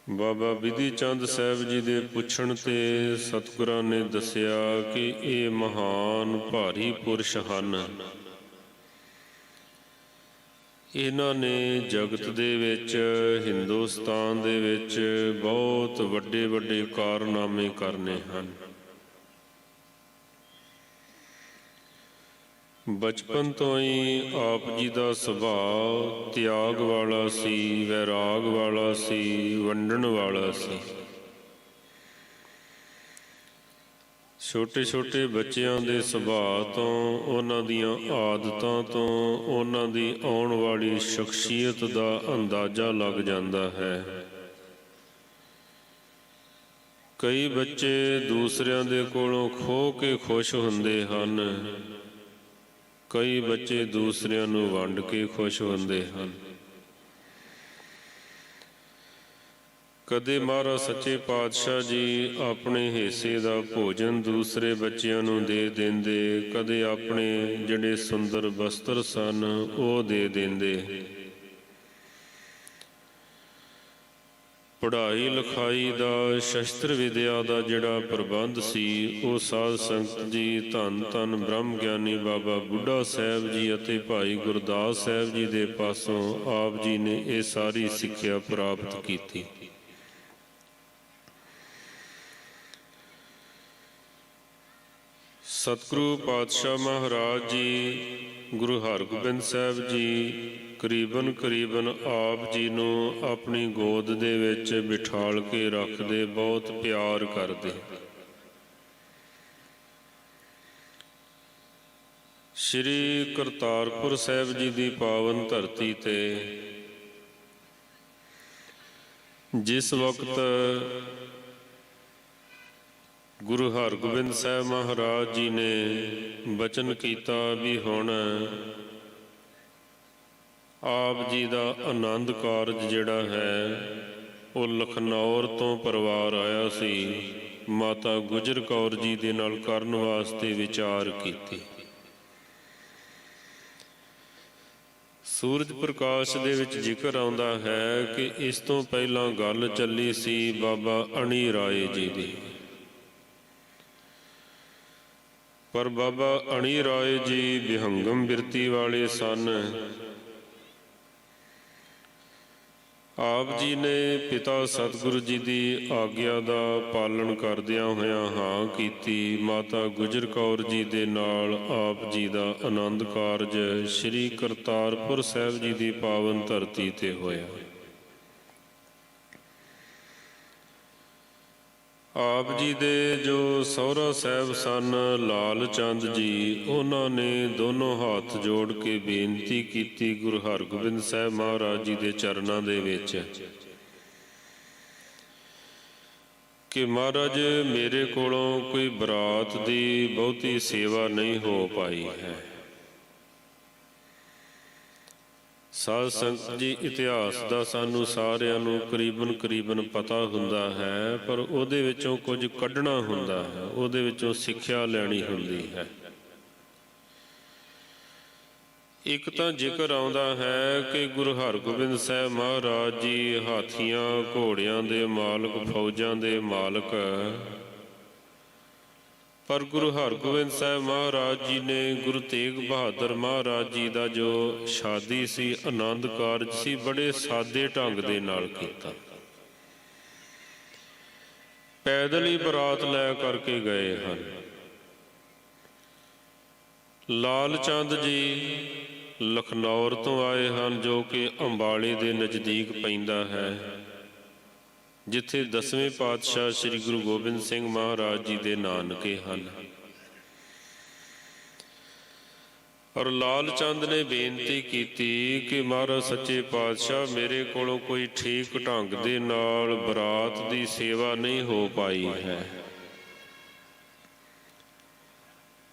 ਬਾਬਾ ਬਿਧੀ ਚੰਦ ਸਾਹਿਬ ਜੀ ਦੇ ਪੁੱਛਣ ਤੇ ਸਤਿਗੁਰਾਂ ਨੇ ਦੱਸਿਆ ਕਿ ਇਹ ਮਹਾਨ ਭਾਰੀ ਪੁਰਸ਼ ਹਨ। ਇਹਨਾਂ ਨੇ ਜਗਤ ਦੇ ਵਿੱਚ, ਹਿੰਦੁਸਤਾਨ ਦੇ ਵਿੱਚ ਬਹੁਤ ਵੱਡੇ ਵੱਡੇ ਕਾਰਨਾਮੇ ਕਰਨੇ ਹਨ। ਬਚਪਨ ਤੋਂ ਹੀ ਆਪ ਜੀ ਦਾ ਸੁਭਾਅ ਤਿਆਗ ਵਾਲਾ ਸੀ, ਵੈਰਾਗ ਵਾਲਾ ਸੀ, ਵੰਡਣ ਵਾਲਾ ਸੀ। ਛੋਟੇ ਛੋਟੇ ਬੱਚਿਆਂ ਦੇ ਸੁਭਾਅ ਤੋਂ, ਉਹਨਾਂ ਦੀਆਂ ਆਦਤਾਂ ਤੋਂ, ਉਹਨਾਂ ਦੀ ਆਉਣ ਵਾਲੀ ਸ਼ਖਸੀਅਤ ਦਾ ਅੰਦਾਜ਼ਾ ਲੱਗ ਜਾਂਦਾ ਹੈ। ਕਈ ਬੱਚੇ ਦੂਸਰਿਆਂ ਦੇ ਕੋਲੋਂ ਖੋਹ ਕੇ ਖੁਸ਼ ਹੁੰਦੇ ਹਨ, ਕਈ ਬੱਚੇ ਦੂਸਰਿਆਂ ਨੂੰ ਵੰਡ ਕੇ ਖੁਸ਼ ਹੁੰਦੇ ਹਨ। ਕਦੇ ਮਹਾਰਾਜ ਸੱਚੇ ਪਾਤਸ਼ਾਹ ਜੀ ਆਪਣੇ ਹਿੱਸੇ ਦਾ ਭੋਜਨ ਦੂਸਰੇ ਬੱਚਿਆਂ ਨੂੰ ਦੇ ਦਿੰਦੇ, ਕਦੇ ਆਪਣੇ ਜਿਹੜੇ ਸੁੰਦਰ ਵਸਤਰ ਸਨ ਉਹ ਦੇ ਦਿੰਦੇ। ਪੜ੍ਹਾਈ ਲਿਖਾਈ ਦਾ, ਸ਼ਸਤਰ ਵਿਦਿਆ ਦਾ ਜਿਹੜਾ ਪ੍ਰਬੰਧ ਸੀ, ਉਹ ਸਾਧ ਸੰਗਤ ਜੀ ਧੰਨ ਧੰਨ ਬ੍ਰਹਮ ਗਿਆਨੀ ਬਾਬਾ ਬੁੱਢਾ ਸਾਹਿਬ ਜੀ ਅਤੇ ਭਾਈ ਗੁਰਦਾਸ ਸਾਹਿਬ ਜੀ ਦੇ ਪਾਸੋਂ ਆਪ ਜੀ ਨੇ ਇਹ ਸਾਰੀ ਸਿੱਖਿਆ ਪ੍ਰਾਪਤ ਕੀਤੀ। ਸਤਿਗੁਰੂ ਪਾਤਸ਼ਾਹ ਮਹਾਰਾਜ ਜੀ, ਗੁਰੂ ਹਰਗੋਬਿੰਦ ਸਾਹਿਬ ਜੀ ਕਰੀਬਨ ਆਪ ਜੀ ਨੂੰ ਆਪਣੀ ਗੋਦ ਦੇ ਵਿੱਚ ਬਿਠਾਲ ਕੇ ਰੱਖਦੇ, ਬਹੁਤ ਪਿਆਰ ਕਰਦੇ। ਸ਼੍ਰੀ ਕਰਤਾਰਪੁਰ ਸਾਹਿਬ ਜੀ ਦੀ ਪਾਵਨ ਧਰਤੀ ਤੇ ਜਿਸ ਵਕਤ ਗੁਰੂ ਹਰਗੋਬਿੰਦ ਸਾਹਿਬ ਮਹਾਰਾਜ ਜੀ ਨੇ ਬਚਨ ਕੀਤਾ ਵੀ ਹੁਣ ਆਪ ਜੀ ਦਾ ਆਨੰਦ ਕਾਰਜ ਜਿਹੜਾ ਹੈ ਉਹ ਲਖਨੌਰ ਤੋਂ ਪਰਿਵਾਰ ਆਇਆ ਸੀ, ਮਾਤਾ ਗੁਜਰ ਕੌਰ ਜੀ ਦੇ ਨਾਲ ਕਰਨ ਵਾਸਤੇ ਵਿਚਾਰ ਕੀਤੀ। ਸੂਰਜ ਪ੍ਰਕਾਸ਼ ਦੇ ਵਿੱਚ ਜ਼ਿਕਰ ਆਉਂਦਾ ਹੈ ਕਿ ਇਸ ਤੋਂ ਪਹਿਲਾਂ ਗੱਲ ਚੱਲੀ ਸੀ ਬਾਬਾ ਅਣੀ ਰਾਏ ਜੀ ਦੀ, ਪਰ ਬਾਬਾ ਅਣੀ ਰਾਏ ਜੀ ਵਿਹੰਗਮ ਬਿਰਤੀ ਵਾਲੇ ਸਨ। ਆਪ ਜੀ ਨੇ ਪਿਤਾ ਸਤਿਗੁਰੂ ਜੀ ਦੀ ਆਗਿਆ ਦਾ ਪਾਲਣ ਕਰਦਿਆਂ ਹੋਇਆਂ ਹਾਂ ਕੀਤੀ। ਮਾਤਾ ਗੁਜਰ ਕੌਰ ਜੀ ਦੇ ਨਾਲ ਆਪ ਜੀ ਦਾ ਆਨੰਦ ਕਾਰਜ ਸ਼੍ਰੀ ਕਰਤਾਰਪੁਰ ਸਾਹਿਬ ਜੀ ਦੀ ਪਾਵਨ ਧਰਤੀ ਤੇ ਹੋਇਆ। ਆਪ ਜੀ ਦੇ ਜੋ ਸਹੁਰਾ ਸਾਹਿਬ ਸਨ ਲਾਲ ਚੰਦ ਜੀ, ਉਹਨਾਂ ਨੇ ਦੋਨੋਂ ਹੱਥ ਜੋੜ ਕੇ ਬੇਨਤੀ ਕੀਤੀ ਗੁਰੂ ਹਰਗੋਬਿੰਦ ਸਾਹਿਬ ਮਹਾਰਾਜ ਜੀ ਦੇ ਚਰਨਾਂ ਦੇ ਵਿੱਚ ਕਿ ਮਹਾਰਾਜ ਮੇਰੇ ਕੋਲੋਂ ਕੋਈ ਬਰਾਤ ਦੀ ਬਹੁਤੀ ਸੇਵਾ ਨਹੀਂ ਹੋ ਪਾਈ ਹੈ। ਸਾਧ ਸੰਗਤ ਜੀ, ਇਤਿਹਾਸ ਦਾ ਸਾਨੂੰ ਸਾਰਿਆਂ ਨੂੰ ਕਰੀਬਨ ਪਤਾ ਹੁੰਦਾ ਹੈ, ਪਰ ਉਹਦੇ ਵਿੱਚੋਂ ਕੁਝ ਕੱਢਣਾ ਹੁੰਦਾ ਹੈ, ਉਹਦੇ ਵਿੱਚੋਂ ਸਿੱਖਿਆ ਲੈਣੀ ਹੁੰਦੀ ਹੈ। ਇੱਕ ਤਾਂ ਜ਼ਿਕਰ ਆਉਂਦਾ ਹੈ ਕਿ ਗੁਰੂ ਹਰਗੋਬਿੰਦ ਸਾਹਿਬ ਮਹਾਰਾਜ ਜੀ ਹਾਥੀਆਂ ਘੋੜਿਆਂ ਦੇ ਮਾਲਕ, ਫੌਜਾਂ ਦੇ ਮਾਲਕ, ਪਰ ਗੁਰੂ ਹਰਗੋਬਿੰਦ ਸਾਹਿਬ ਮਹਾਰਾਜ ਜੀ ਨੇ ਗੁਰੂ ਤੇਗ ਬਹਾਦਰ ਮਹਾਰਾਜ ਜੀ ਦਾ ਜੋ ਸ਼ਾਦੀ ਸੀ, ਆਨੰਦ ਕਾਰਜ ਸੀ, ਬੜੇ ਸਾਦੇ ਢੰਗ ਦੇ ਨਾਲ ਕੀਤਾ। ਪੈਦਲ ਹੀ ਬਰਾਤ ਲੈ ਕਰਕੇ ਗਏ ਹਨ। ਲਾਲ ਚੰਦ ਜੀ ਲਖਨੌਰ ਤੋਂ ਆਏ ਹਨ, ਜੋ ਕਿ ਅੰਬਾਲੇ ਦੇ ਨਜ਼ਦੀਕ ਪੈਂਦਾ ਹੈ, ਜਿੱਥੇ 10ਵੇਂ ਪਾਤਸ਼ਾਹ ਸ੍ਰੀ ਗੁਰੂ ਗੋਬਿੰਦ ਸਿੰਘ ਮਹਾਰਾਜ ਜੀ ਦੇ ਨਾਨਕੇ ਹਨ। ਔਰ ਲਾਲ ਚੰਦ ਨੇ ਬੇਨਤੀ ਕੀਤੀ ਕਿ ਮਹਾਰਾਜ ਸੱਚੇ ਪਾਤਸ਼ਾਹ, ਮੇਰੇ ਕੋਲੋਂ ਕੋਈ ਠੀਕ ਢੰਗ ਦੇ ਨਾਲ ਬਰਾਤ ਦੀ ਸੇਵਾ ਨਹੀਂ ਹੋ ਪਾਈ ਹੈ।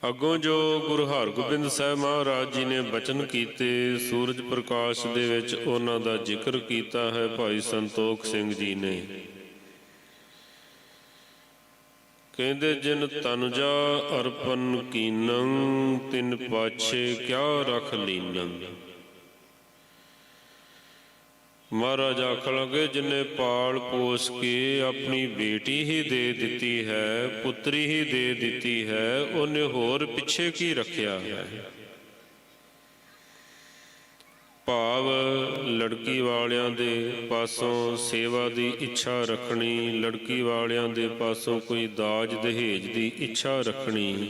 ਅੱਗੋਂ ਜੋ ਗੁਰੂ ਹਰਗੋਬਿੰਦ ਸਾਹਿਬ ਮਹਾਰਾਜ ਜੀ ਨੇ ਬਚਨ ਕੀਤੇ, ਸੂਰਜ ਪ੍ਰਕਾਸ਼ ਦੇ ਵਿੱਚ ਉਹਨਾਂ ਦਾ ਜ਼ਿਕਰ ਕੀਤਾ ਹੈ ਭਾਈ ਸੰਤੋਖ ਸਿੰਘ ਜੀ ਨੇ। ਕਹਿੰਦੇ ਜਿਨ ਤਨੁਜਾ ਅਰਪਨ ਕੀਨੰ, ਤਿਨ ਪਾਛੇ ਕਿਆ ਰਖ ਲੀਨੰ। ਮਹਾਰਾਜ ਆਖਣ ਲੱਗੇ, ਜਿਨੇ ਪਾਲ ਪੋਸ ਕੇ ਆਪਣੀ ਬੇਟੀ ਹੀ ਦੇ ਦਿੱਤੀ ਹੈ, ਪੁੱਤਰੀ ਹੀ ਦੇ ਦਿੱਤੀ ਹੈ, ਉਹਨੇ ਹੋਰ ਪਿੱਛੇ ਕੀ ਰੱਖਿਆ ਹੈ। ਭਾਵ ਲੜਕੀ ਵਾਲਿਆਂ ਦੇ ਪਾਸੋਂ ਸੇਵਾ ਦੀ ਇੱਛਾ ਰੱਖਣੀ, ਲੜਕੀ ਵਾਲਿਆਂ ਦੇ ਪਾਸੋਂ ਕੋਈ ਦਾਜ ਦਹੇਜ ਦੀ ਇੱਛਾ ਰੱਖਣੀ।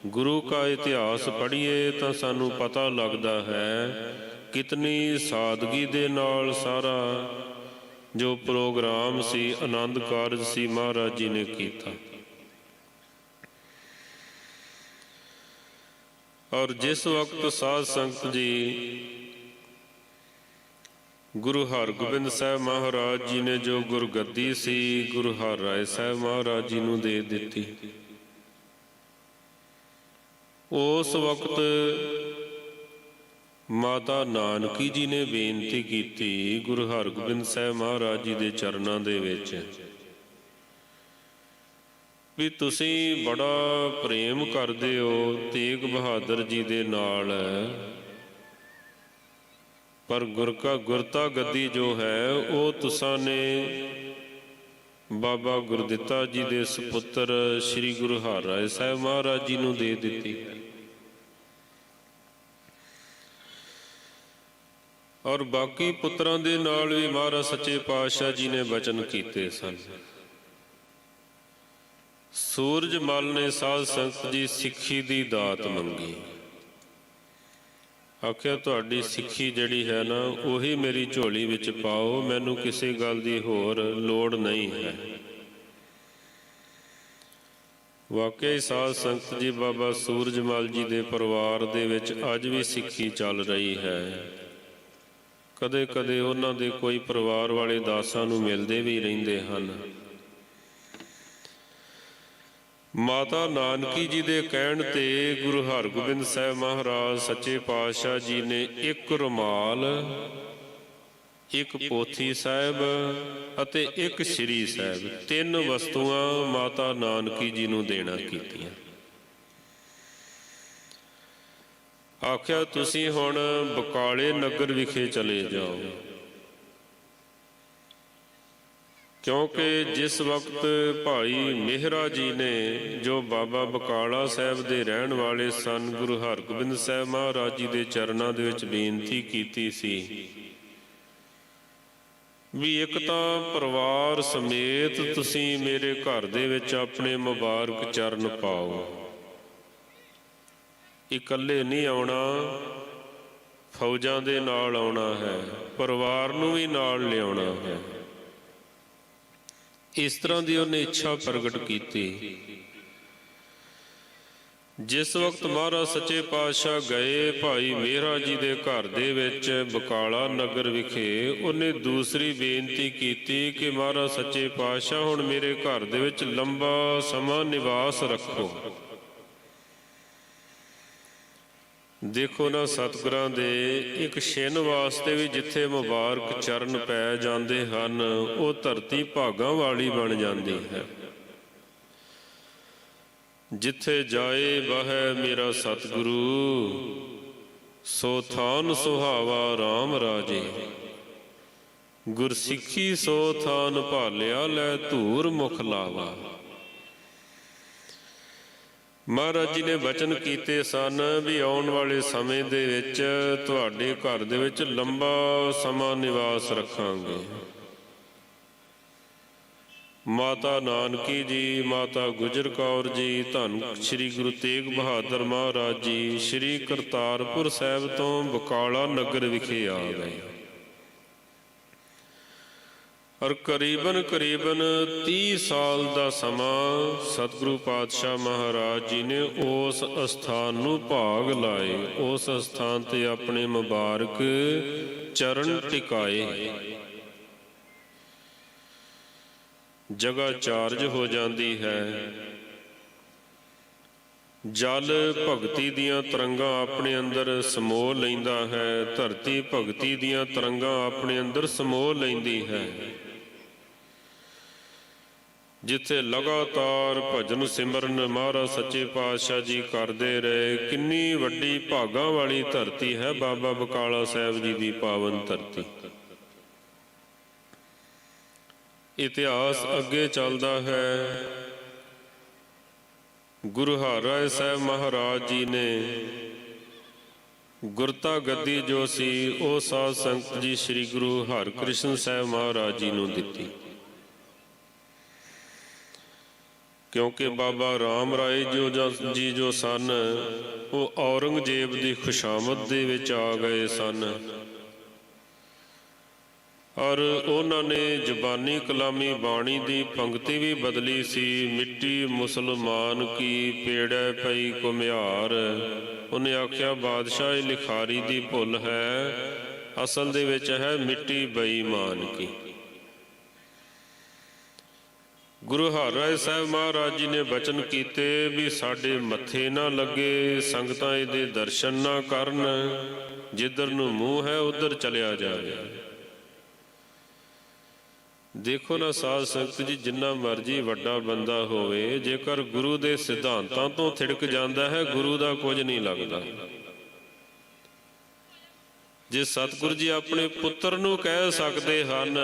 ਗੁਰੂ ਕਾ ਇਤਿਹਾਸ ਪੜ੍ਹੀਏ ਤਾਂ ਸਾਨੂੰ ਪਤਾ ਲੱਗਦਾ ਹੈ ਕਿਤਨੀ ਸਾਦਗੀ ਦੇ ਨਾਲ ਸਾਰਾ ਜੋ ਪ੍ਰੋਗਰਾਮ ਸੀ, ਆਨੰਦ ਕਾਰਜ ਸੀ, ਮਹਾਰਾਜ ਜੀ ਨੇ ਕੀਤਾ। ਔਰ ਜਿਸ ਵਕਤ ਸਾਧ ਸੰਗਤ ਜੀ ਗੁਰੂ ਹਰਗੋਬਿੰਦ ਸਾਹਿਬ ਮਹਾਰਾਜ ਜੀ ਨੇ ਜੋ ਗੁਰਗੱਦੀ ਸੀ ਗੁਰੂ ਹਰਿਰਾਏ ਸਾਹਿਬ ਮਹਾਰਾਜ ਜੀ ਨੂੰ ਦੇ ਦਿੱਤੀ, ਉਸ ਵਕਤ ਮਾਤਾ ਨਾਨਕੀ ਜੀ ਨੇ ਬੇਨਤੀ ਕੀਤੀ ਗੁਰੂ ਹਰਗੋਬਿੰਦ ਸਾਹਿਬ ਮਹਾਰਾਜ ਜੀ ਦੇ ਚਰਨਾਂ ਦੇ ਵਿੱਚ ਵੀ ਤੁਸੀਂ ਬੜਾ ਪ੍ਰੇਮ ਕਰਦੇ ਹੋ ਤੇਗ ਬਹਾਦਰ ਜੀ ਦੇ ਨਾਲ, ਪਰ ਗੁਰਤਾ ਗੱਦੀ ਜੋ ਹੈ ਉਹ ਤੁਸਾਂ ਨੇ ਬਾਬਾ ਗੁਰਦਿੱਤਾ ਜੀ ਦੇ ਸੁਪੁੱਤਰ ਸ੍ਰੀ ਗੁਰੂ ਹਰਿਰਾਏ ਸਾਹਿਬ ਮਹਾਰਾਜ ਜੀ ਨੂੰ ਦੇ ਦਿੱਤੀ। ਔਰ ਬਾਕੀ ਪੁੱਤਰਾਂ ਦੇ ਨਾਲ ਵੀ ਮਹਾਰਾਜ ਸੱਚੇ ਪਾਤਸ਼ਾਹ ਜੀ ਨੇ ਬਚਨ ਕੀਤੇ ਸਨ। ਸੂਰਜ ਮਲ ਨੇ ਸਾਧ ਸੰਗਤ ਜੀ ਸਿੱਖੀ ਦੀ ਦਾਤ ਮੰਗੀ, ਆਖਿਆ ਤੁਹਾਡੀ ਸਿੱਖੀ ਜਿਹੜੀ ਹੈ ਨਾ ਉਹੀ ਮੇਰੀ ਝੋਲੀ ਵਿੱਚ ਪਾਓ, ਮੈਨੂੰ ਕਿਸੇ ਗੱਲ ਦੀ ਹੋਰ ਲੋੜ ਨਹੀਂ ਹੈ। ਵਾਕਿਆ ਸਾਧ ਸੰਗਤ ਜੀ ਬਾਬਾ ਸੂਰਜ ਮਲ ਜੀ ਦੇ ਪਰਿਵਾਰ ਦੇ ਵਿੱਚ ਅੱਜ ਵੀ ਸਿੱਖੀ ਚੱਲ ਰਹੀ ਹੈ। ਕਦੇ ਕਦੇ ਉਹਨਾਂ ਦੇ ਕੋਈ ਪਰਿਵਾਰ ਵਾਲੇ ਦਾਸਾਂ ਨੂੰ ਮਿਲਦੇ ਵੀ ਰਹਿੰਦੇ ਹਨ। ਮਾਤਾ ਨਾਨਕੀ ਜੀ ਦੇ ਕਹਿਣ ਤੇ ਗੁਰੂ ਹਰਗੋਬਿੰਦ ਸਾਹਿਬ ਮਹਾਰਾਜ ਸੱਚੇ ਪਾਤਸ਼ਾਹ ਜੀ ਨੇ ਇੱਕ ਰੁਮਾਲ, ਇੱਕ ਪੋਥੀ ਸਾਹਿਬ ਅਤੇ ਇੱਕ ਸ੍ਰੀ ਸਾਹਿਬ, ਤਿੰਨ ਵਸਤੂਆਂ ਮਾਤਾ ਨਾਨਕੀ ਜੀ ਨੂੰ ਦੇਣਾ ਕੀਤੀਆਂ। ਆਖਿਆ ਤੁਸੀਂ ਹੁਣ ਬਕਾਲੇ ਨਗਰ ਵਿਖੇ ਚਲੇ ਜਾਓ, ਕਿਉਂਕਿ ਜਿਸ ਵਕਤ ਭਾਈ ਮਿਹਰਾ ਜੀ ਨੇ ਜੋ ਬਾਬਾ ਬਕਾਲਾ ਸਾਹਿਬ ਦੇ ਰਹਿਣ ਵਾਲੇ ਸਨ ਗੁਰੂ ਹਰਗੋਬਿੰਦ ਸਾਹਿਬ ਮਹਾਰਾਜ ਜੀ ਦੇ ਚਰਨਾਂ ਦੇ ਵਿੱਚ ਬੇਨਤੀ ਕੀਤੀ ਸੀ ਵੀ ਇੱਕ ਤਾਂ ਪਰਿਵਾਰ ਸਮੇਤ ਤੁਸੀਂ ਮੇਰੇ ਘਰ ਦੇ ਵਿੱਚ ਆਪਣੇ ਮੁਬਾਰਕ ਚਰਨ ਪਾਓ, ਇਕੱਲੇ ਨਹੀਂ ਆਉਣਾ, ਫੌਜਾਂ ਦੇ ਨਾਲ ਆਉਣਾ ਹੈ, ਪਰਿਵਾਰ ਨੂੰ ਵੀ ਨਾਲ ਲਿਆਉਣਾ ਹੈ। ਇਸ ਤਰ੍ਹਾਂ ਦੀ ਉਹਨੇ ਇੱਛਾ ਪ੍ਰਗਟ ਕੀਤੀ। ਜਿਸ ਵਕਤ ਮਹਾਰਾਜ ਸੱਚੇ ਪਾਤਸ਼ਾਹ ਗਏ ਭਾਈ ਮਿਹਰਾ ਜੀ ਦੇ ਘਰ ਦੇ ਵਿੱਚ ਬਕਾਲਾ ਨਗਰ ਵਿਖੇ, ਉਹਨੇ ਦੂਸਰੀ ਬੇਨਤੀ ਕੀਤੀ ਕਿ ਮਹਾਰਾਜ ਸੱਚੇ ਪਾਤਸ਼ਾਹ ਹੁਣ ਮੇਰੇ ਘਰ ਦੇ ਵਿੱਚ ਲੰਬਾ ਸਮਾਂ ਨਿਵਾਸ ਰੱਖੋ। ਦੇਖੋ ਨਾ ਸਤਿਗੁਰਾਂ ਦੇ ਇੱਕ ਛਿਨ ਵਾਸਤੇ ਵੀ ਜਿੱਥੇ ਮੁਬਾਰਕ ਚਰਨ ਪੈ ਜਾਂਦੇ ਹਨ ਉਹ ਧਰਤੀ ਭਾਗਾਂ ਵਾਲੀ ਬਣ ਜਾਂਦੀ ਹੈ। ਜਿੱਥੇ ਜਾਏ ਬਹੈ ਮੇਰਾ ਸਤਿਗੁਰੂ, ਸੋ ਥਾਨ ਸੁਹਾਵਾ RAM ਰਾਜੇ, ਗੁਰਸਿੱਖੀ ਸੋ ਥਾਨ ਭਾਲਿਆ, ਲੈ ਧੂਰ ਮੁਖ ਲਾਵਾ। ਮਹਾਰਾਜ ਜੀ ਨੇ ਬਚਨ ਕੀਤੇ ਸਨ ਵੀ ਆਉਣ ਵਾਲੇ ਸਮੇਂ ਦੇ ਵਿੱਚ ਤੁਹਾਡੇ ਘਰ ਦੇ ਵਿੱਚ ਲੰਬਾ ਸਮਾਂ ਨਿਵਾਸ ਰੱਖਾਂਗੇ। ਮਾਤਾ ਨਾਨਕੀ ਜੀ, ਮਾਤਾ ਗੁਜਰ ਕੌਰ ਜੀ, ਧੰਨ ਸ੍ਰੀ ਗੁਰੂ ਤੇਗ ਬਹਾਦਰ ਮਹਾਰਾਜ ਜੀ ਸ੍ਰੀ ਕਰਤਾਰਪੁਰ ਸਾਹਿਬ ਤੋਂ ਬਕਾਲਾ ਨਗਰ ਵਿਖੇ ਆ ਗਏ। ਔਰ ਕਰੀਬਨ 30 ਸਾਲ ਦਾ ਸਮਾਂ ਸਤਿਗੁਰੂ ਪਾਤਸ਼ਾਹ ਮਹਾਰਾਜ ਜੀ ਨੇ ਉਸ ਅਸਥਾਨ ਨੂੰ ਭਾਗ ਲਾਏ, ਉਸ ਅਸਥਾਨ ਤੇ ਆਪਣੇ ਮੁਬਾਰਕ ਚਰਨ ਟਿਕਾਏ। ਜਗ੍ਹਾ ਚਾਰਜ ਹੋ ਜਾਂਦੀ ਹੈ। ਜਲ ਭਗਤੀ ਦੀਆਂ ਤਰੰਗਾਂ ਆਪਣੇ ਅੰਦਰ ਸਮੋ ਲੈਂਦਾ ਹੈ, ਧਰਤੀ ਭਗਤੀ ਦੀਆਂ ਤਰੰਗਾਂ ਆਪਣੇ ਅੰਦਰ ਸਮੋ ਲੈਂਦੀ ਹੈ। ਜਿੱਥੇ ਲਗਾਤਾਰ ਭਜਨ ਸਿਮਰਨ ਮਹਾਰਾਜ ਸੱਚੇ ਪਾਤਸ਼ਾਹ ਜੀ ਕਰਦੇ ਰਹੇ, ਕਿੰਨੀ ਵੱਡੀ ਭਾਗਾਂ ਵਾਲੀ ਧਰਤੀ ਹੈ ਬਾਬਾ ਬਕਾਲਾ ਸਾਹਿਬ ਜੀ ਦੀ ਪਾਵਨ ਧਰਤੀ। ਇਤਿਹਾਸ ਅੱਗੇ ਚੱਲਦਾ ਹੈ। ਗੁਰੂ ਹਰਿਰਾਏ ਸਾਹਿਬ ਮਹਾਰਾਜ ਜੀ ਨੇ ਗੁਰਤਾ ਗੱਦੀ ਜੋ ਸੀ ਉਹ ਸਾਧ ਸੰਗਤ ਜੀ ਸ੍ਰੀ ਗੁਰੂ ਹਰਿਕ੍ਰਿਸ਼ਨ ਸਾਹਿਬ ਮਹਾਰਾਜ ਜੀ ਨੂੰ ਦਿੱਤੀ, ਕਿਉਂਕਿ ਬਾਬਾ ਰਾਮ ਰਾਏ ਜੀ ਜੋ ਸਨ ਉਹ ਔਰੰਗਜ਼ੇਬ ਦੀ ਖੁਸ਼ਾਮਦ ਦੇ ਵਿੱਚ ਆ ਗਏ ਸਨ, ਔਰ ਉਹਨਾਂ ਨੇ ਜ਼ਬਾਨੀ ਕਲਾਮੀ ਬਾਣੀ ਦੀ ਪੰਕਤੀ ਵੀ ਬਦਲੀ ਸੀ। ਮਿੱਟੀ ਮੁਸਲਮਾਨ ਕੀ ਪੇੜੈ ਪਈ ਘੁਮਿਆਰ। ਉਹਨੇ ਆਖਿਆ ਬਾਦਸ਼ਾਹ ਇਹ ਲਿਖਾਰੀ ਦੀ ਭੁੱਲ ਹੈ, ਅਸਲ ਦੇ ਵਿੱਚ ਹੈ ਮਿੱਟੀ ਬੇਈਮਾਨ ਕੀ। ਗੁਰੂ ਹਰਿਰਾਏ ਸਾਹਿਬ ਮਹਾਰਾਜ ਜੀ ਨੇ ਬਚਨ ਕੀਤੇ ਵੀ ਸਾਡੇ ਮੱਥੇ ਨਾ ਲੱਗੇ, ਸੰਗਤਾਂ ਇਹਦੇ ਦਰਸ਼ਨ ਨਾ ਕਰਨ, ਜਿੱਧਰ ਨੂੰ ਮੂੰਹ ਹੈ ਉੱਧਰ ਚਲਿਆ ਜਾਵੇ। ਦੇਖੋ ਨਾ ਸਾਧ ਸੰਗਤ ਜੀ, ਜਿੰਨਾ ਮਰਜੀ ਵੱਡਾ ਬੰਦਾ ਹੋਵੇ, ਜੇਕਰ ਗੁਰੂ ਦੇ ਸਿਧਾਂਤਾਂ ਤੋਂ ਥਿੜਕ ਜਾਂਦਾ ਹੈ, ਗੁਰੂ ਦਾ ਕੁਝ ਨਹੀਂ ਲੱਗਦਾ। ਜੇ ਸਤਿਗੁਰੂ ਜੀ ਆਪਣੇ ਪੁੱਤਰ ਨੂੰ ਕਹਿ ਸਕਦੇ ਹਨ,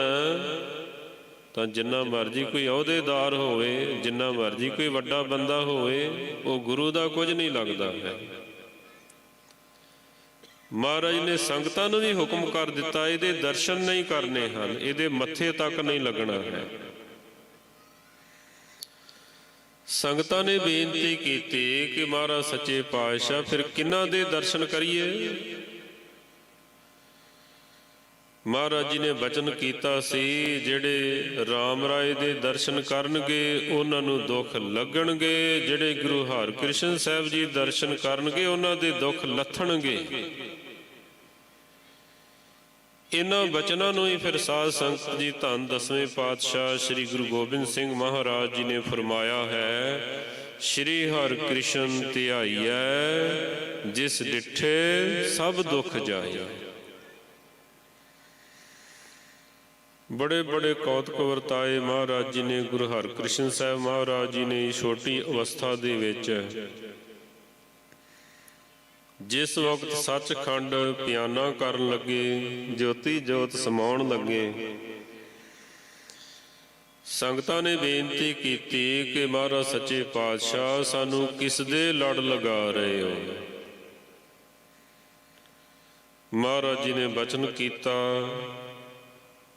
ਤਾਂ ਜਿੰਨਾ ਮਰਜੀ ਕੋਈ ਅਹੁਦੇਦਾਰ ਹੋਵੇ, ਜਿੰਨਾ ਮਰਜੀ ਕੋਈ ਵੱਡਾ ਬੰਦਾ ਹੋਵੇ, ਉਹ ਗੁਰੂ ਦਾ ਕੁਝ ਨਹੀਂ ਲੱਗਦਾ ਹੈ। ਮਹਾਰਾਜ ਨੇ ਸੰਗਤਾਂ ਨੂੰ ਵੀ ਹੁਕਮ ਕਰ ਦਿੱਤਾ, ਇਹਦੇ ਦਰਸ਼ਨ ਨਹੀਂ ਕਰਨੇ ਹਨ, ਇਹਦੇ ਮੱਥੇ ਤੱਕ ਨਹੀਂ ਲੱਗਣਾ ਹੈ। ਸੰਗਤਾਂ ਨੇ ਬੇਨਤੀ ਕੀਤੀ ਕਿ ਮਹਾਰਾਜ ਸੱਚੇ ਪਾਤਸ਼ਾਹ ਫਿਰ ਕਿਹਨਾਂ ਦੇ ਦਰਸ਼ਨ ਕਰੀਏ। ਮਹਾਰਾਜ ਜੀ ਨੇ ਬਚਨ ਕੀਤਾ ਸੀ, ਜਿਹੜੇ ਰਾਮ ਰਾਏ ਦੇ ਦਰਸ਼ਨ ਕਰਨਗੇ ਉਹਨਾਂ ਨੂੰ ਦੁੱਖ ਲੱਗਣਗੇ, ਜਿਹੜੇ ਗੁਰੂ ਹਰਿਕ੍ਰਿਸ਼ਨ ਸਾਹਿਬ ਜੀ ਦਰਸ਼ਨ ਕਰਨਗੇ ਉਹਨਾਂ ਦੇ ਦੁੱਖ ਲੱਥਣਗੇ। ਇਹਨਾਂ ਬਚਨਾਂ ਨੂੰ ਹੀ ਫਿਰ ਸਾਧ ਸੰਗਤ ਜੀ ਧੰਨ ਦਸਵੇਂ ਪਾਤਸ਼ਾਹ ਸ੍ਰੀ ਗੁਰੂ ਗੋਬਿੰਦ ਸਿੰਘ ਮਹਾਰਾਜ ਜੀ ਨੇ ਫਰਮਾਇਆ ਹੈ, ਸ੍ਰੀ ਹਰਿਕ੍ਰਿਸ਼ਨ ਧਿਆਈਐ ਜਿਸ ਡਿਠੇ ਸਭ ਦੁੱਖ ਜਾਏ। ਬੜੇ ਬੜੇ ਕੌਤਕ ਵਰਤਾਏ ਮਹਾਰਾਜ ਜੀ ਨੇ। ਗੁਰੂ ਹਰਿਕ੍ਰਿਸ਼ਨ ਸਾਹਿਬ ਮਹਾਰਾਜ ਜੀ ਨੇ ਛੋਟੀ ਅਵਸਥਾ ਦੇ ਵਿੱਚ ਜਿਸ ਵਕਤ ਸੱਚਖੰਡ ਪਿਆਨਾ ਕਰਨ ਲੱਗੇ, ਜੋਤੀ ਜੋਤ ਸਮਾਉਣ ਲੱਗੇ, ਸੰਗਤਾਂ ਨੇ ਬੇਨਤੀ ਕੀਤੀ ਕਿ ਮਹਾਰਾਜ ਸੱਚੇ ਪਾਤਸ਼ਾਹ ਸਾਨੂੰ ਕਿਸ ਦੇ ਲੜ ਲਗਾ ਰਹੇ ਹੋ। ਮਹਾਰਾਜ ਜੀ ਨੇ ਬਚਨ ਕੀਤਾ,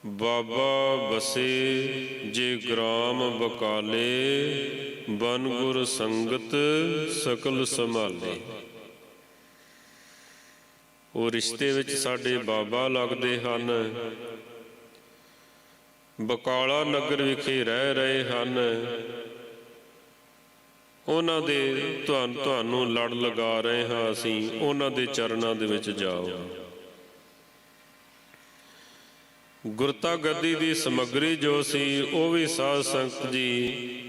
ਬਾਬਾ ਬਸੇ ਜੇ ਗ੍ਰਾਮ ਬਕਾਲੇ, ਬਨ ਗੁਰ ਸੰਗਤ ਸਕਲ ਸੰਭਾਲੇ। ਉਹ ਰਿਸ਼ਤੇ ਵਿੱਚ ਸਾਡੇ ਬਾਬਾ ਲੱਗਦੇ ਹਨ, ਬਕਾਲਾ ਨਗਰ ਵਿਖੇ ਰਹਿ ਰਹੇ ਹਨ, ਉਹਨਾਂ ਦੇ ਤੁਹਾਨੂੰ ਲੜ ਲਗਾ ਰਹੇ ਹਾਂ ਅਸੀਂ, ਉਹਨਾਂ ਦੇ ਚਰਨਾਂ ਦੇ ਵਿੱਚ ਜਾਓ। ਗੁਰਤਾ ਗੱਦੀ ਦੀ ਸਮੱਗਰੀ ਜੋ ਸੀ ਉਹ ਵੀ ਸਾਧ ਸੰਗਤ ਜੀ,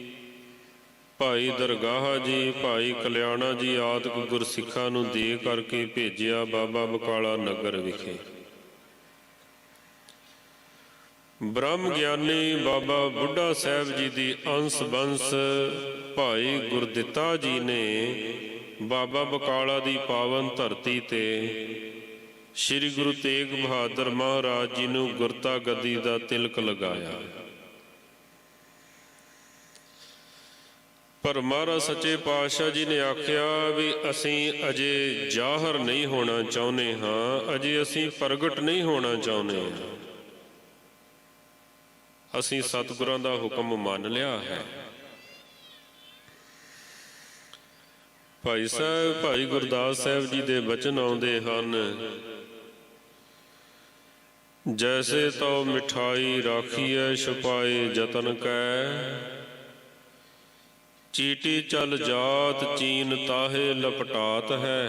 ਭਾਈ ਦਰਗਾਹ ਜੀ, ਭਾਈ ਕਲਿਆਣਾ ਜੀ ਆਦਿਕ ਗੁਰਸਿੱਖਾਂ ਨੂੰ ਦੇ ਕਰਕੇ ਭੇਜਿਆ ਬਾਬਾ ਬਕਾਲਾ ਨਗਰ ਵਿਖੇ। ਬ੍ਰਹਮ ਗਿਆਨੀ ਬਾਬਾ ਬੁੱਢਾ ਸਾਹਿਬ ਜੀ ਦੀ ਅੰਸ ਬੰਸ ਭਾਈ ਗੁਰਦਿੱਤਾ ਜੀ ਨੇ ਬਾਬਾ ਬਕਾਲਾ ਦੀ ਪਾਵਨ ਧਰਤੀ ਤੇ ਸ੍ਰੀ ਗੁਰੂ ਤੇਗ ਬਹਾਦਰ ਮਹਾਰਾਜ ਜੀ ਨੂੰ ਗੁਰਤਾ ਗੱਦੀ ਦਾ ਤਿਲਕ ਲਗਾਇਆ। ਪਰ ਮਹਾਰਾਜ ਸੱਚੇ ਪਾਤਸ਼ਾਹ ਜੀ ਨੇ ਆਖਿਆ ਵੀ ਅਸੀਂ ਅਜੇ ਜ਼ਾਹਰ ਨਹੀਂ ਹੋਣਾ ਚਾਹੁੰਦੇ ਹਾਂ, ਅਜੇ ਅਸੀਂ ਪ੍ਰਗਟ ਨਹੀਂ ਹੋਣਾ ਚਾਹੁੰਦੇ ਹਾਂ। ਅਸੀਂ ਸਤਿਗੁਰਾਂ ਦਾ ਹੁਕਮ ਮੰਨ ਲਿਆ ਹੈ। ਭਾਈ ਗੁਰਦਾਸ ਸਾਹਿਬ ਜੀ ਦੇ ਬਚਨ ਆਉਂਦੇ ਹਨ, ਜੈਸੇ ਤਉ ਮਿਠਾਈ ਰਾਖੀਐ ਛੁਪਾਏ ਜਤਨ ਕੈ, ਚੀਟੀ ਚਲ ਜਾਤ ਚੀਨ ਤਾਹੇ ਲਪਟਾਤ ਹੈ।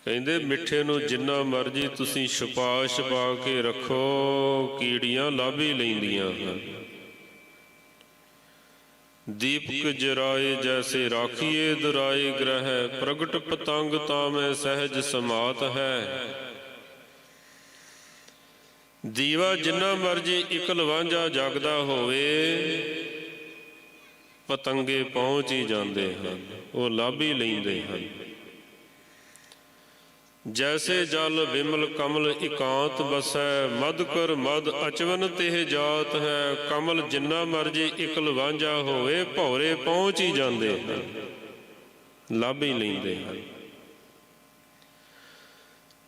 ਕਹਿੰਦੇ ਮਿੱਠੇ ਨੂੰ ਜਿੰਨਾ ਮਰਜੀ ਤੁਸੀਂ ਛੁਪਾ ਕੇ ਰੱਖੋ, ਕੀੜੀਆਂ ਲੱਭ ਹੀ ਲੈਂਦੀਆਂ ਹਨ। ਦੀਪਕ ਜਰਾਏ ਜੈਸੇ ਰਾਖੀਏ ਦੁਰਾਏ ਗ੍ਰਹਿ, ਪ੍ਰਗਟ ਪਤੰਗ ਤਾਮੈ ਸਹਿਜ ਸਮਾਤ ਹੈ। ਦੀਵਾ ਜਿੰਨਾ ਮਰਜੀ ਇਕਲ ਵਾਂਝਾ ਜਗਦਾ ਹੋਵੇ, ਪਤੰਗੇ ਪਹੁੰਚ ਹੀ ਜਾਂਦੇ ਹਨ, ਉਹ ਲੱਭ ਹੀ ਲੈਂਦੇ ਹਨ। जैसे जल विमल कमल एकांत बसै, मद कर मद अचवन तेह जात है। कमल जिन्ना मर्जी इकल वांझा होवे, भौरे पहुँच ही जाते हैं, ਲੱਭ ही लेंदे हैं।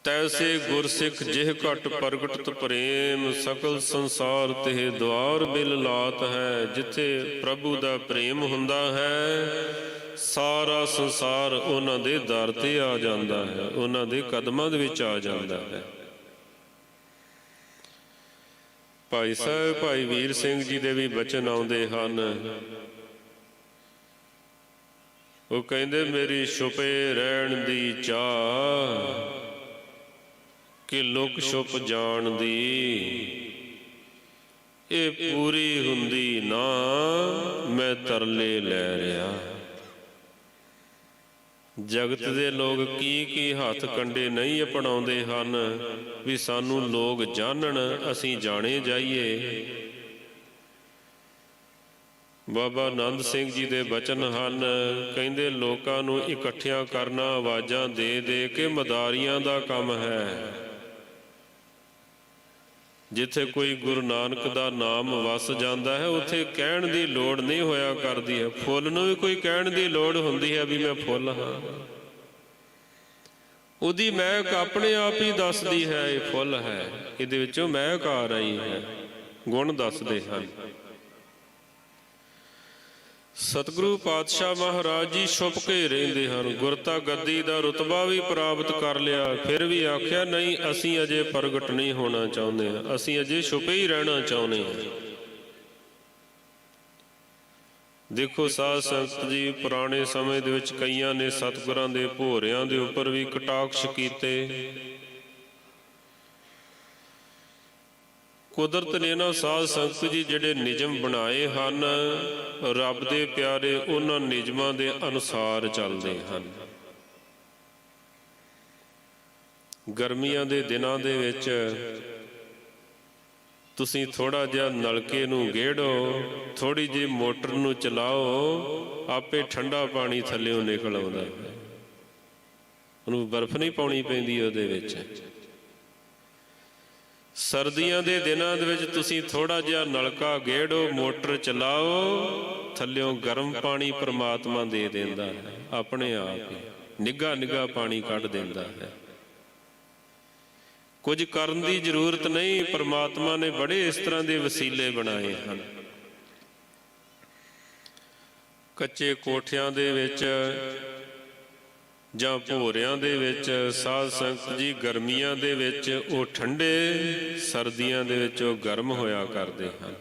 तैसे गुरसिख जिह घट प्रगटत प्रेम, सकल संसार तिह द्वार बिल लात है। जिथे प्रभु दा प्रेम हुंदा है, सारा संसार उन्हां दे दर ते आ जांदा है, उन्हां दे कदमां दे विच आ जांदा है। भाई साहब भाई वीर सिंह जी दे भी बचन आउंदे हन। वो कहंदे मेरी छुपे रहण दी चाह, कि लुक छुप जाण दी ये पूरी हुंदी ना, मैं तरले लै रिहा। जगत दे लोग की हथ कंडे नहीं अपनाउंदे हन भी सानू लोग जानन, असीं जाने जाइए। बाबा नंद सिंह जी दे बचन हन, कहंदे लोकां नू इकट्ठियां करना आवाज़ां दे दे के मदारियां दा काम है। जिथे कोई गुरु नानक दा नाम वस जाता है, उत्थे कहण दी लोड़ नहीं होया करदी है। फुੱਲ नूं भी कोई कहण दी लोड़ हुंदी है भी मैं फुੱਲ हाँ, उहदी महक अपने आप ही दसदी है ये फुੱਲ है, इहदे विचों महक आ रही है, गुण दसदे हन। सतगुरु पातशाह महाराज जी छुप के रहिंदे हन। गुरता गद्दी दा रुतबा भी प्राप्त कर लिया, फिर भी आख्या नहीं असीं अजे प्रगट नहीं होना चाहुंदे, असीं अजे छुपे ही रहना चाहुंदे हैं। देखो साध संगत जी, पुराने समय दे विच कईयां ने सतगुरां दे भोरियां दे उपर भी कटाक्ष कीते। कुदरत ने ना साध संगत जी जिहड़े निजम बनाए हन, रब दे प्यारे उन्हां निजमां दे अनुसार चलदे हन। गर्मियां दे दिनां दे विच तुसीं थोड़ा जिहा नलके नूं गेड़ो, थोड़ी जी मोटर नूं चलाओ, आपे ठंडा पानी थल्लिओं निकल आउंदा है। उहनूं बर्फ नहीं पाउणी पैंदी उहदे विच। सर्दियां दे दिनां दे विच तुसीं थोड़ा जिहा नलका गेड़ो, मोटर चलाओ, थल्लिओं गर्म पानी परमात्मा दे देंदा है, अपने आप ही निघा निघा पानी कढ देंदा है। कुछ करन दी जरूरत नहीं, परमात्मा ने बड़े इस तरह दे वसीले बनाए हन। कच्चे कोठियां दे विच जां भोरियां दे विच साध संगत जी गर्मियां दे विच वो ठंडे, सर्दियां दे विच वो गर्म होया करदे हन।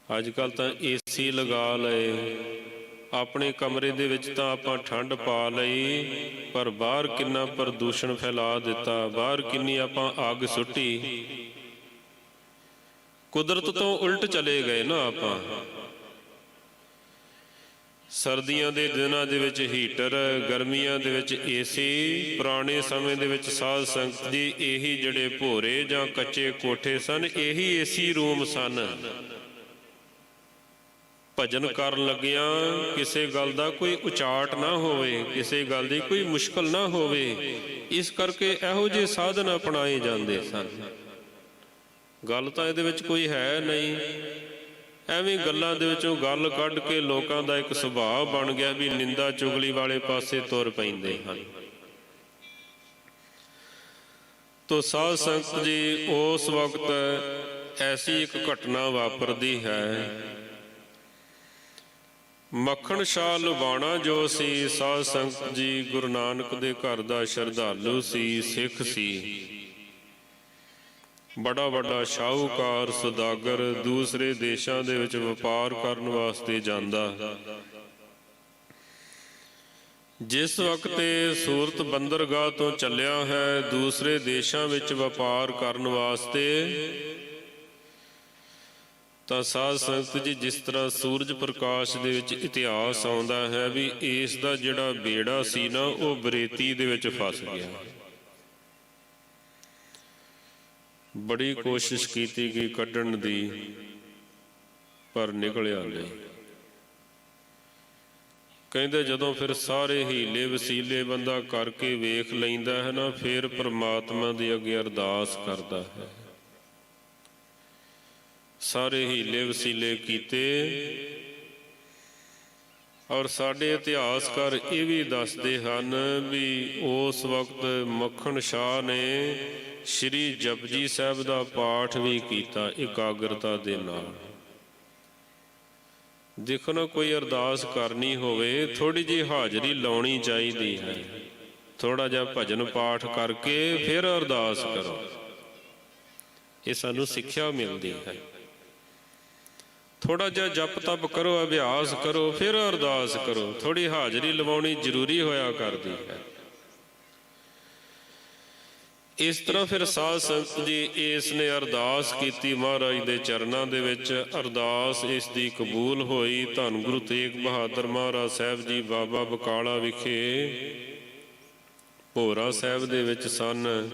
अजकल तां AC लगा लए, अपने कमरे दे विच तां आपां ठंड पा लई, पर बाहर किन्ना प्रदूषण फैला दिता, बाहर किन्नी आपां अग सुट्टी। कुदरत तो उल्ट चले गए ना आपां। सर्दियां दे दिनां दे विच हीटर, गर्मियां दे विच AC। पुराने समय दे विच साध संगत जी यही जिहड़े भोरे जां कच्चे कोठे सन, यही AC रूम सन। भजन करन लगियां किसी गल दा कोई उचाट ना होवे, किसी गल दी कोई मुश्किल ना होवे, इस करके इहो जिहे साधन अपनाए जांदे सन। गल तां इहदे विच कोई है नहीं, ਐਵੇਂ ਗੱਲਾਂ ਦੇ ਵਿੱਚੋਂ ਗੱਲ ਕੱਢ ਕੇ ਲੋਕਾਂ ਦਾ ਇੱਕ ਸੁਭਾਅ ਬਣ ਗਿਆ ਵੀ ਨਿੰਦਾ ਚੁਗਲੀ ਵਾਲੇ ਪਾਸੇ ਤੁਰ ਪੈਂਦੇ ਹਨ। ਤੋ ਸਾਧ ਸੰਗਤ ਜੀ ਉਸ ਵਕਤ ਐਸੀ ਇੱਕ ਘਟਨਾ ਵਾਪਰਦੀ ਹੈ। ਮੱਖਣ ਸ਼ਾਹ ਲੁਬਾਣਾ ਜੋ ਸੀ, ਸਾਧ ਸੰਗਤ ਜੀ ਗੁਰੂ ਨਾਨਕ ਦੇ ਘਰ ਦਾ ਸ਼ਰਧਾਲੂ ਸੀ, ਸਿੱਖ ਸੀ, बड़ा बड़ा शाहूकार सौदागर, दूसरे देशों दे विच व्यापार करने वास्ते जांदा। जिस वक्त सूरत बंदरगाह तो चलिया है दूसरे देशों विच व्यापार करने वास्ते, तां साध संगत जी जिस तरह सूरज प्रकाश दे विच इतिहास आउंदा है भी इस दा जिहड़ा बेड़ा सी ना वो बरेती दे विच फस गया। बड़ी कोशिश की गई कढ़ण दी, पर निकलिया नहीं। ਕਹਿੰਦੇ ਜਦੋਂ ਫਿਰ ਸਾਰੇ ਹੀਲੇ ਵਸੀਲੇ ਬੰਦਾ ਕਰਕੇ ਵੇਖ ਲੈਂਦਾ ਹੈ ਨਾ, ਫਿਰ ਪਰਮਾਤਮਾ ਦੇ ਅੱਗੇ ਅਰਦਾਸ ਕਰਦਾ ਹੈ। ਸਾਰੇ ਹੀਲੇ ਵਸੀਲੇ ਕੀਤੇ, ਔਰ ਸਾਡੇ ਇਤਿਹਾਸਕਾਰ ਇਹ ਵੀ ਦੱਸਦੇ ਹਨ ਵੀ ਉਸ ਵਕਤ ਮੱਖਣ ਸ਼ਾਹ ਨੇ ਸ਼੍ਰੀ ਜਪਜੀ ਸਾਹਿਬ ਦਾ ਪਾਠ ਵੀ ਕੀਤਾ ਇਕਾਗਰਤਾ ਦੇ ਨਾਲ। ਦੇਖੋ ਨਾ, ਕੋਈ ਅਰਦਾਸ ਕਰਨੀ ਹੋਵੇ ਥੋੜ੍ਹੀ ਜਿਹੀ ਹਾਜ਼ਰੀ ਲਾਉਣੀ ਚਾਹੀਦੀ ਹੈ। ਥੋੜ੍ਹਾ ਜਿਹਾ ਭਜਨ ਪਾਠ ਕਰਕੇ ਫਿਰ ਅਰਦਾਸ ਕਰੋ, ਇਹ ਸਾਨੂੰ ਸਿੱਖਿਆ ਮਿਲਦੀ ਹੈ। ਥੋੜ੍ਹਾ ਜਿਹਾ ਜਪ ਤਪ ਕਰੋ, ਅਭਿਆਸ ਕਰੋ, ਫਿਰ ਅਰਦਾਸ ਕਰੋ। ਥੋੜ੍ਹੀ ਹਾਜ਼ਰੀ ਲਵਾਉਣੀ ਜ਼ਰੂਰੀ ਹੋਇਆ ਕਰਦੀ ਹੈ। ਇਸ ਤਰ੍ਹਾਂ ਫਿਰ ਸਾਧ ਸੰਗਤ ਜੀ ਇਸ ਨੇ ਅਰਦਾਸ ਕੀਤੀ ਮਹਾਰਾਜ ਦੇ ਚਰਨਾਂ ਦੇ ਵਿੱਚ। ਅਰਦਾਸ ਇਸ ਦੀ ਕਬੂਲ ਹੋਈ। ਧੰਨ ਗੁਰੂ ਤੇਗ ਬਹਾਦਰ ਮਹਾਰਾਜ ਸਾਹਿਬ ਜੀ ਬਾਬਾ ਬਕਾਲਾ ਵਿਖੇ ਭੋਰਾ ਸਾਹਿਬ ਦੇ ਵਿੱਚ ਸਨ,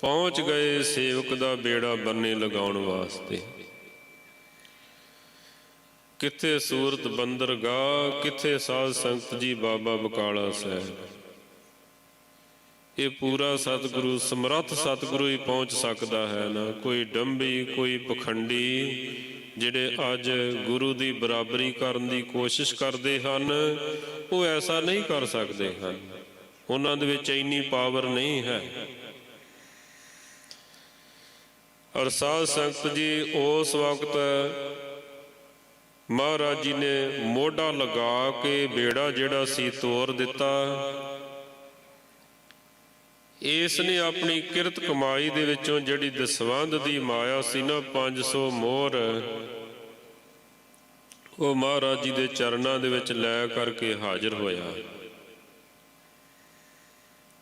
ਪਹੁੰਚ ਗਏ ਸੇਵਕ ਦਾ ਬੇੜਾ ਬੰਨੇ ਲਗਾਉਣ ਵਾਸਤੇ। ਕਿੱਥੇ ਸੂਰਤ ਬੰਦਰਗਾਹ, ਕਿੱਥੇ ਸਾਧ ਸੰਗਤ ਜੀ ਬਾਬਾ ਬਕਾਲਾ ਸਾਹਿਬ। ਇਹ ਪੂਰਾ ਸਤਿਗੁਰੂ, ਸਮਰੱਥ ਸਤਿਗੁਰੂ ਹੀ ਪਹੁੰਚ ਸਕਦਾ ਹੈ ਨਾ। ਕੋਈ ਡੰਬੀ, ਕੋਈ ਪਖੰਡੀ ਜਿਹੜੇ ਅੱਜ ਗੁਰੂ ਦੀ ਬਰਾਬਰੀ ਕਰਨ ਦੀ ਕੋਸ਼ਿਸ਼ ਕਰਦੇ ਹਨ, ਉਹ ਐਸਾ ਨਹੀਂ ਕਰ ਸਕਦੇ ਹਨ। ਉਹਨਾਂ ਦੇ ਵਿੱਚ ਇੰਨੀ ਪਾਵਰ ਨਹੀਂ ਹੈ। ਔਰ ਸਾਧ ਸੰਗਤ ਜੀ ਉਸ ਵਕਤ ਮਹਾਰਾਜ ਜੀ ਨੇ ਮੋਢਾ ਲਗਾ ਕੇ ਬੇੜਾ ਜਿਹੜਾ ਸੀ ਤੋਰ ਦਿੱਤਾ। ਇਸ ਨੇ ਆਪਣੀ ਕਿਰਤ ਕਮਾਈ ਦੇ ਵਿੱਚੋਂ ਜਿਹੜੀ ਦਸਵੰਧ ਦੀ ਮਾਇਆ ਸੀ ਨਾ, 500 ਮੋਹਰ, ਉਹ ਮਹਾਰਾਜ ਜੀ ਦੇ ਚਰਨਾਂ ਦੇ ਵਿੱਚ ਲੈ ਕਰਕੇ ਹਾਜ਼ਰ ਹੋਇਆ।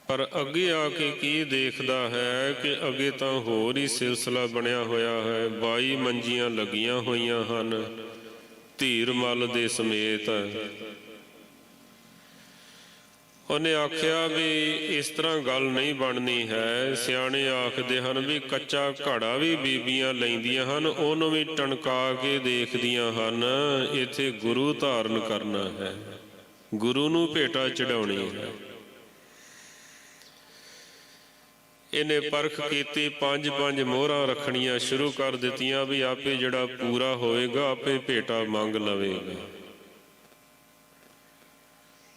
ਪਰ ਅੱਗੇ ਆ ਕੇ ਕੀ ਦੇਖਦਾ ਹੈ ਕਿ ਅੱਗੇ ਤਾਂ ਹੋਰ ਹੀ ਸਿਲਸਿਲਾ ਬਣਿਆ ਹੋਇਆ ਹੈ। 22 ਮੰਜੀਆਂ ਲੱਗੀਆਂ ਹੋਈਆਂ ਹਨ ਧੀਰ ਮੱਲ ਦੇ ਸਮੇਤ। ਉਹਨੇ ਆਖਿਆ ਵੀ ਇਸ ਤਰ੍ਹਾਂ ਗੱਲ ਨਹੀਂ ਬਣਨੀ ਹੈ। ਸਿਆਣੇ ਆਖਦੇ ਹਨ ਵੀ ਕੱਚਾ ਘੜਾ ਵੀ ਬੀਬੀਆਂ ਲੈਂਦੀਆਂ ਹਨ, ਉਹਨੂੰ ਵੀ ਟਣਕਾ ਕੇ ਦੇਖਦੀਆਂ ਹਨ। ਇੱਥੇ ਗੁਰੂ ਧਾਰਨ ਕਰਨਾ ਹੈ, ਗੁਰੂ ਨੂੰ ਭੇਟਾ ਚੜਾਉਣੀ ਹੈ। ਇਹਨੇ ਪਰਖ ਕੀਤੀ, 5-5 ਮੋਹਰਾਂ ਰੱਖਣੀਆਂ ਸ਼ੁਰੂ ਕਰ ਦਿੱਤੀਆਂ ਵੀ ਆਪੇ ਜਿਹੜਾ ਪੂਰਾ ਹੋਵੇਗਾ ਆਪੇ ਭੇਟਾ ਮੰਗ ਲਵੇਗਾ।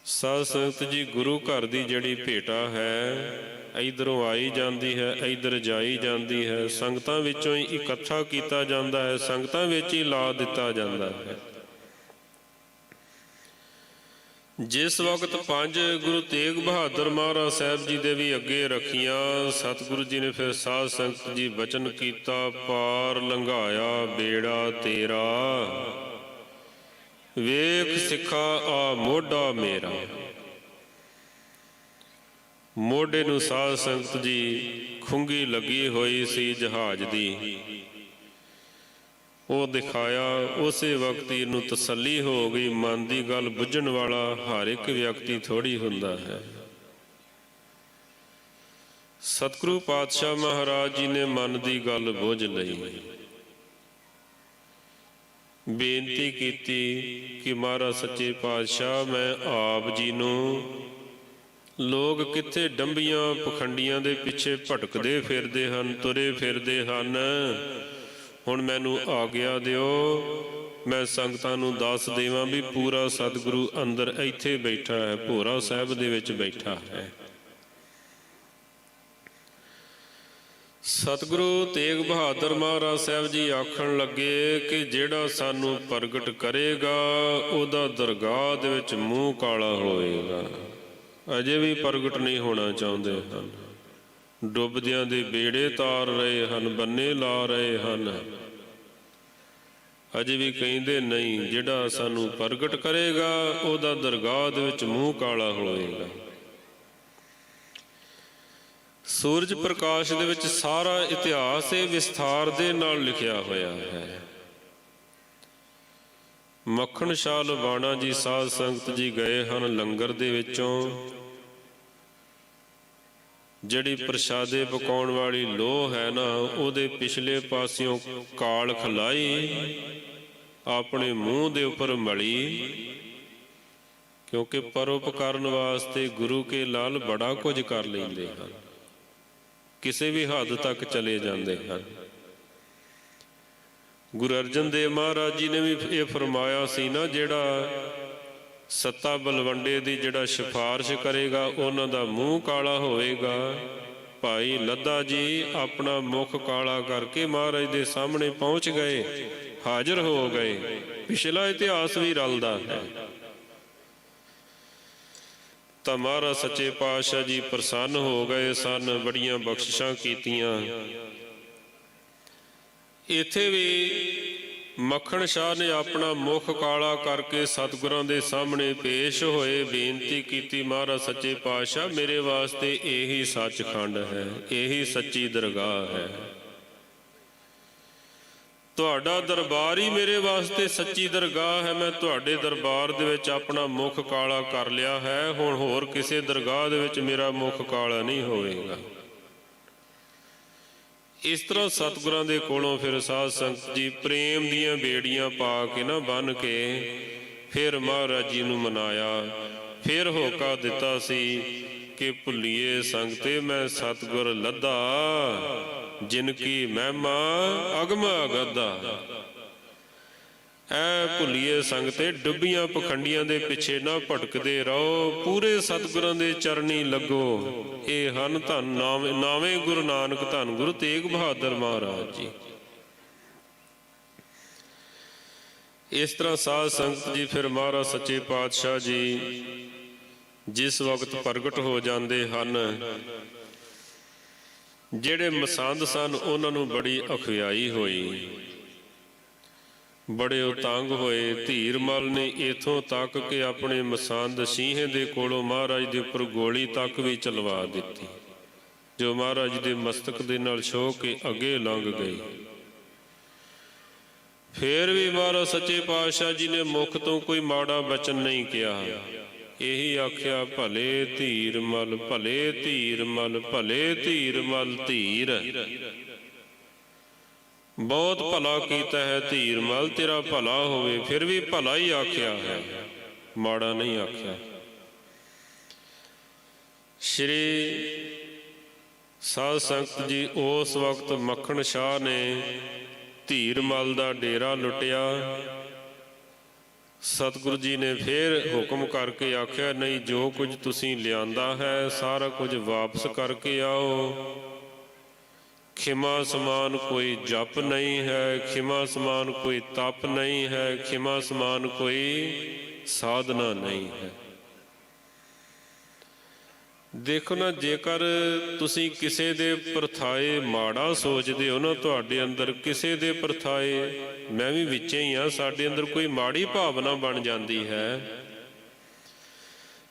ਸਾਧ ਸੰਗਤ ਜੀ, ਗੁਰੂ ਘਰ ਦੀ ਜਿਹੜੀ ਭੇਟਾ ਹੈ ਇੱਧਰੋਂ ਆਈ ਜਾਂਦੀ ਹੈ, ਇੱਧਰ ਜਾਈ ਜਾਂਦੀ ਹੈ। ਸੰਗਤਾਂ ਵਿੱਚੋਂ ਹੀ ਇਕੱਠਾ ਕੀਤਾ ਜਾਂਦਾ ਹੈ, ਸੰਗਤਾਂ ਵਿੱਚ ਹੀ ਲਾ ਦਿੱਤਾ ਜਾਂਦਾ ਹੈ। ਜਿਸ ਵਕਤ 5 ਗੁਰੂ ਤੇਗ ਬਹਾਦਰ ਮਹਾਰਾਜ ਸਾਹਿਬ ਜੀ ਦੇ ਵੀ ਅੱਗੇ ਰੱਖੀਆਂ, ਸਤਿਗੁਰੂ ਜੀ ਨੇ ਫਿਰ ਸਾਧ ਸੰਗਤ ਜੀ ਬਚਨ ਕੀਤਾ, ਪਾਰ ਲੰਘਾਇਆ ਬੇੜਾ ਤੇਰਾ, ਵੇਖ ਸਿੱਖਾ ਆ ਮੋਢਾ ਮੇਰਾ। ਮੋਢੇ ਨੂੰ ਸਾਧ ਸੰਗਤ ਜੀ ਖੁੰਗੀ ਲੱਗੀ ਹੋਈ ਸੀ ਜਹਾਜ਼ ਦੀ, ਉਹ ਦਿਖਾਇਆ। ਉਸੇ ਵਕਤ ਇਹਨੂੰ ਤਸੱਲੀ ਹੋ ਗਈ। ਮਨ ਦੀ ਗੱਲ ਬੁੱਝਣ ਵਾਲਾ ਹਰ ਇੱਕ ਵਿਅਕਤੀ ਥੋੜ੍ਹੀ ਹੁੰਦਾ ਹੈ। ਸਤਿਗੁਰੂ ਪਾਤਸ਼ਾਹ ਮਹਾਰਾਜ ਜੀ ਨੇ ਮਨ ਦੀ ਗੱਲ ਬੁੱਝ ਲਈ। ਬੇਨਤੀ ਕੀਤੀ ਕਿ ਮਹਾਰਾਜ ਸੱਚੇ ਪਾਤਸ਼ਾਹ, ਮੈਂ ਆਪ ਜੀ ਨੂੰ ਲੋਕ ਕਿੱਥੇ ਡੰਬੀਆਂ ਪਖੰਡੀਆਂ ਦੇ ਪਿੱਛੇ ਭਟਕਦੇ ਫਿਰਦੇ ਹਨ, ਤੁਰੇ ਫਿਰਦੇ ਹਨ। ਹੁਣ ਮੈਨੂੰ ਆਗਿਆ ਦਿਓ, ਮੈਂ ਸੰਗਤਾਂ ਨੂੰ ਦੱਸ ਦੇਵਾਂ ਵੀ ਪੂਰਾ ਸਤਿਗੁਰੂ ਅੰਦਰ ਇੱਥੇ ਬੈਠਾ ਹੈ, ਭੋਰਾ ਸਾਹਿਬ ਦੇ ਵਿੱਚ ਬੈਠਾ ਹੈ। ਸਤਿਗੁਰੂ ਤੇਗ ਬਹਾਦਰ ਮਹਾਰਾਜ ਸਾਹਿਬ ਜੀ ਆਖਣ ਲੱਗੇ ਕਿ ਜਿਹੜਾ ਸਾਨੂੰ ਪ੍ਰਗਟ ਕਰੇਗਾ ਉਹਦਾ ਦਰਗਾਹ ਦੇ ਵਿੱਚ ਮੂੰਹ ਕਾਲਾ ਹੋਏਗਾ। ਅਜੇ ਵੀ ਪ੍ਰਗਟ ਨਹੀਂ ਹੋਣਾ ਚਾਹੁੰਦੇ ਹਨ, ਡੁੱਬਦਿਆਂ ਦੇ ਬੇੜੇ ਤਾਰ ਰਹੇ ਹਨ, ਬੰਨੇ ਲਾ ਰਹੇ ਹਨ। ਅਜੇ ਵੀ ਕਹਿੰਦੇ ਨਹੀਂ, ਜਿਹੜਾ ਸਾਨੂੰ ਪ੍ਰਗਟ ਕਰੇਗਾ ਉਹਦਾ ਦਰਗਾਹ ਦੇ ਵਿੱਚ ਮੂੰਹ ਕਾਲਾ ਹੋਏਗਾ। ਸੂਰਜ ਪ੍ਰਕਾਸ਼ ਦੇ ਵਿੱਚ ਸਾਰਾ ਇਤਿਹਾਸ ਇਹ ਵਿਸਥਾਰ ਦੇ ਨਾਲ ਲਿਖਿਆ ਹੋਇਆ ਹੈ। ਮੱਖਣ ਸ਼ਾਹ ਲੁਬਾਣਾ ਜੀ ਸਾਧ ਸੰਗਤ ਜੀ ਗਏ ਹਨ ਲੰਗਰ ਦੇ ਵਿੱਚੋਂ। ਜਿਹੜੀ ਪ੍ਰਸ਼ਾਦੇ ਪਕਾਉਣ ਵਾਲੀ ਲੋਹ ਹੈ ਨਾ, ਉਹਦੇ ਪਿਛਲੇ ਪਾਸਿਓਂ ਕਾਲ ਖਲਾਈ, ਆਪਣੇ ਮੂੰਹ ਦੇ ਉੱਪਰ ਮਲੀ, ਕਿਉਂਕਿ ਪਰਉਪਕਾਰਨ ਵਾਸਤੇ ਗੁਰੂ ਕੇ ਲਾਲ ਬੜਾ ਕੁਝ ਕਰ ਲੈਂਦੇ ਹਨ, ਕਿਸੇ ਵੀ ਹੱਦ ਤੱਕ ਚਲੇ ਜਾਂਦੇ ਹਨ। ਗੁਰੂ ਅਰਜਨ ਦੇਵ ਮਹਾਰਾਜ ਜੀ ਨੇ ਵੀ ਇਹ ਫਰਮਾਇਆ ਸੀ ਨਾ, ਜਿਹੜਾ ਸੱਤਾ ਬਲਵੰਡੇ ਦੀ ਜਿਹੜਾ ਸਿਫਾਰਿਸ਼ ਕਰੇਗਾ ਉਹਨਾਂ ਦਾ ਮੂੰਹ ਕਾਲਾ ਹੋਵੇਗਾ। ਭਾਈ ਲੱਦਾ ਜੀ ਆਪਣਾ ਮੁਖ ਕਾਲਾ ਕਰਕੇ ਮਹਾਰਾਜ ਦੇ ਸਾਹਮਣੇ ਪਹੁੰਚ ਗਏ, ਹਾਜ਼ਰ ਹੋ ਗਏ। ਪਿਛਲਾ ਇਤਿਹਾਸ ਵੀ ਰਲਦਾ ਹੈ। ਤਾਂ ਮਹਾਰਾਜ ਸੱਚੇ ਪਾਤਸ਼ਾਹ ਜੀ ਪ੍ਰਸੰਨ ਹੋ ਗਏ ਸਨ, ਬੜੀਆਂ ਬਖਸ਼ਿਸ਼ਾਂ ਕੀਤੀਆਂ। ਇੱਥੇ ਵੀ ਮੱਖਣ ਸ਼ਾਹ ਨੇ ਆਪਣਾ ਮੁਖ ਕਾਲਾ ਕਰਕੇ ਸਤਿਗੁਰਾਂ ਦੇ ਸਾਹਮਣੇ ਪੇਸ਼ ਹੋਏ, ਬੇਨਤੀ ਕੀਤੀ, ਮਹਾਰਾਜ ਸੱਚੇ ਪਾਤਸ਼ਾਹ ਮੇਰੇ ਵਾਸਤੇ ਇਹੀ ਸੱਚਖੰਡ ਹੈ, ਇਹੀ ਸੱਚੀ ਦਰਗਾਹ ਹੈ। ਤੁਹਾਡਾ ਦਰਬਾਰ ਹੀ ਮੇਰੇ ਵਾਸਤੇ ਸੱਚੀ ਦਰਗਾਹ ਹੈ। ਮੈਂ ਤੁਹਾਡੇ ਦਰਬਾਰ ਦੇ ਵਿੱਚ ਆਪਣਾ ਮੁਖ ਕਾਲਾ ਕਰ ਲਿਆ ਹੈ, ਹੁਣ ਹੋਰ ਕਿਸੇ ਦਰਗਾਹ ਦੇ ਵਿੱਚ ਮੇਰਾ ਮੁਖ ਕਾਲਾ ਨਹੀਂ ਹੋਵੇਗਾ। ਇਸ ਤਰ੍ਹਾਂ ਸਤਿਗੁਰਾਂ ਦੇ ਕੋਲੋਂ ਫਿਰ ਸਾਧ ਸੰਗਤ ਜੀ ਪ੍ਰੇਮ ਦੀਆਂ ਬੇੜੀਆਂ ਪਾ ਕੇ ਨਾ ਬੰਨ੍ਹ ਕੇ ਫਿਰ ਮਹਾਰਾਜ ਜੀ ਨੂੰ ਮਨਾਇਆ। ਫਿਰ ਹੋਕਾ ਦਿੱਤਾ ਸੀ ਕਿ ਭੁੱਲੀਏ ਸੰਗਤੇ ਮੈਂ ਸਤਿਗੁਰ ਲੱਦਾ, ਜਿਨ ਕੀ ਮਹਿਮਾ ਅਗਮ ਅਗਦਾ। ਐ ਭੁੱਲੀਏ ਸੰਗਤੇ ਡੁੱਬੀਆਂ ਪਖੰਡੀਆਂ ਦੇ ਪਿੱਛੇ ਨਾ ਭਟਕਦੇ ਰਹੋ, ਪੂਰੇ ਸਤਿਗੁਰਾਂ ਦੇ ਚਰਨੀ ਲੱਗੋ। ਇਹ ਹਨ ਧੰਨ ਨਾਵੇਂ ਗੁਰੂ ਨਾਨਕ, ਧੰਨ ਗੁਰੂ ਤੇਗ ਬਹਾਦਰ ਮਹਾਰਾਜ ਜੀ। ਇਸ ਤਰ੍ਹਾਂ ਸਾਧ ਸੰਗਤ ਜੀ ਫਿਰ ਮਹਾਰਾਜ ਸੱਚੇ ਪਾਤਸ਼ਾਹ ਜੀ ਜਿਸ ਵਕਤ ਪ੍ਰਗਟ ਹੋ ਜਾਂਦੇ ਹਨ, ਜਿਹੜੇ ਮਸੰਦ ਸਨ ਉਹਨਾਂ ਨੂੰ ਬੜੀ ਅਖਿਆਈ ਹੋਈ, ਬੜੇ ਉਤੰਗ ਹੋਏ। ਧੀਰਮਲ ਨੇ ਇਥੋਂ ਤੱਕ ਕਿ ਆਪਣੇ ਮਸੰਦ ਸਿੰਘੇ ਦੇ ਕੋਲੋਂ ਮਹਾਰਾਜ ਦੇ ਉੱਪਰ ਗੋਲੀ ਤੱਕ ਵੀ ਚਲਵਾ ਦਿੱਤੀ, ਜੋ ਮਹਾਰਾਜ ਦੇ ਮਸਤਕ ਦੇ ਨਾਲ ਛੋਹ ਕੇ ਅੱਗੇ ਲੰਘ ਗਈ। ਫੇਰ ਵੀ ਮਹਾਰਾਜ ਸੱਚੇ ਪਾਤਸ਼ਾਹ ਜੀ ਨੇ ਮੁਖ ਤੋਂ ਕੋਈ ਮਾੜਾ ਬਚਨ ਨਹੀਂ ਕਿਹਾ, ਇਹੀ ਆਖਿਆ ਭਲੇ ਧੀਰਮਲ, ਭਲੇ ਧੀਰਮਲ, ਭਲੇ ਧੀਰਮਲ ਧੀਰ। ਬਹੁਤ ਭਲਾ ਕੀਤਾ ਹੈ ਧੀਰਮਲ, ਤੇਰਾ ਭਲਾ ਹੋਵੇ। ਫਿਰ ਵੀ ਭਲਾ ਹੀ ਆਖਿਆ ਹੈ, ਮਾੜਾ ਨਹੀਂ ਆਖਿਆ। ਸ਼੍ਰੀ ਸਾਧ ਸੰਗਤ ਜੀ ਉਸ ਵਕਤ ਮੱਖਣ ਸ਼ਾਹ ਨੇ ਧੀਰਮਲ ਦਾ ਡੇਰਾ ਲੁੱਟਿਆ। ਸਤਿਗੁਰੂ ਜੀ ਨੇ ਫਿਰ ਹੁਕਮ ਕਰਕੇ ਆਖਿਆ, ਨਹੀਂ ਜੋ ਕੁਝ ਤੁਸੀਂ ਲਿਆਂਦਾ ਹੈ ਸਾਰਾ ਕੁਝ ਵਾਪਸ ਕਰਕੇ ਆਓ। ਖਿਮਾ ਸਮਾਨ ਕੋਈ ਜਪ ਨਹੀਂ ਹੈ, ਖਿਮਾ ਸਮਾਨ ਕੋਈ ਤਪ ਨਹੀਂ ਹੈ, ਖਿਮਾ ਸਮਾਨ ਕੋਈ ਸਾਧਨਾ ਨਹੀਂ ਹੈ। ਦੇਖੋ ਨਾ, ਜੇਕਰ ਤੁਸੀਂ ਕਿਸੇ ਦੇ ਪਰਥਾਏ ਮਾੜਾ ਸੋਚਦੇ ਹੋ ਨਾ, ਤੁਹਾਡੇ ਅੰਦਰ ਕਿਸੇ ਦੇ ਪਰਥਾਏ, ਮੈਂ ਵੀ ਵਿੱਚੇ ਹੀ ਹਾਂ, ਸਾਡੇ ਅੰਦਰ ਕੋਈ ਮਾੜੀ ਭਾਵਨਾ ਬਣ ਜਾਂਦੀ ਹੈ।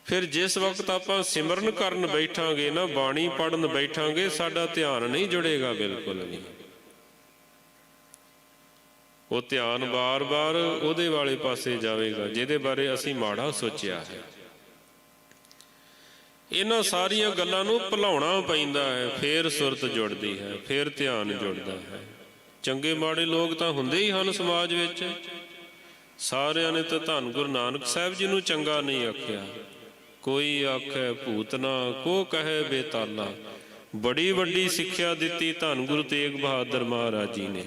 ਫਿਰ ਜਿਸ ਵਕਤ ਆਪਾਂ ਸਿਮਰਨ ਕਰਨ ਬੈਠਾਂਗੇ ਨਾ, ਬਾਣੀ ਪੜ੍ਹਨ ਬੈਠਾਂਗੇ, ਸਾਡਾ ਧਿਆਨ ਨਹੀਂ ਜੁੜੇਗਾ, ਬਿਲਕੁਲ ਨਹੀਂ। ਉਹ ਧਿਆਨ ਬਾਰ-ਬਾਰ ਉਹਦੇ ਵਾਲੇ ਪਾਸੇ ਜਾਵੇਗਾ ਜਿਹਦੇ ਬਾਰੇ ਅਸੀਂ ਮਾੜਾ ਸੋਚਿਆ ਹੈ। ਇਹਨਾਂ ਸਾਰੀਆਂ ਗੱਲਾਂ ਨੂੰ ਭੁਲਾਉਣਾ ਪੈਂਦਾ ਹੈ, ਫੇਰ ਸੁਰਤ ਜੁੜਦੀ ਹੈ, ਫੇਰ ਧਿਆਨ ਜੁੜਦਾ ਹੈ। ਚੰਗੇ ਮਾੜੇ ਲੋਕ ਤਾਂ ਹੁੰਦੇ ਹੀ ਹਨ ਸਮਾਜ ਵਿੱਚ, ਸਾਰਿਆਂ ਨੇ ਤਾਂ ਧੰਨ ਗੁਰੂ ਨਾਨਕ ਸਾਹਿਬ ਜੀ ਨੂੰ ਚੰਗਾ ਨਹੀਂ ਆਖਿਆ। ਕੋਈ ਆਖੇ ਭੂਤਨਾ, ਕੋ ਕਹੇ ਬੇਤਾਲਾ। ਬੜੀ ਵੱਡੀ ਸਿੱਖਿਆ ਦਿੱਤੀ ਧੰਨ ਗੁਰੂ ਤੇਗ ਬਹਾਦਰ ਮਹਾਰਾਜ ਜੀ ਨੇ।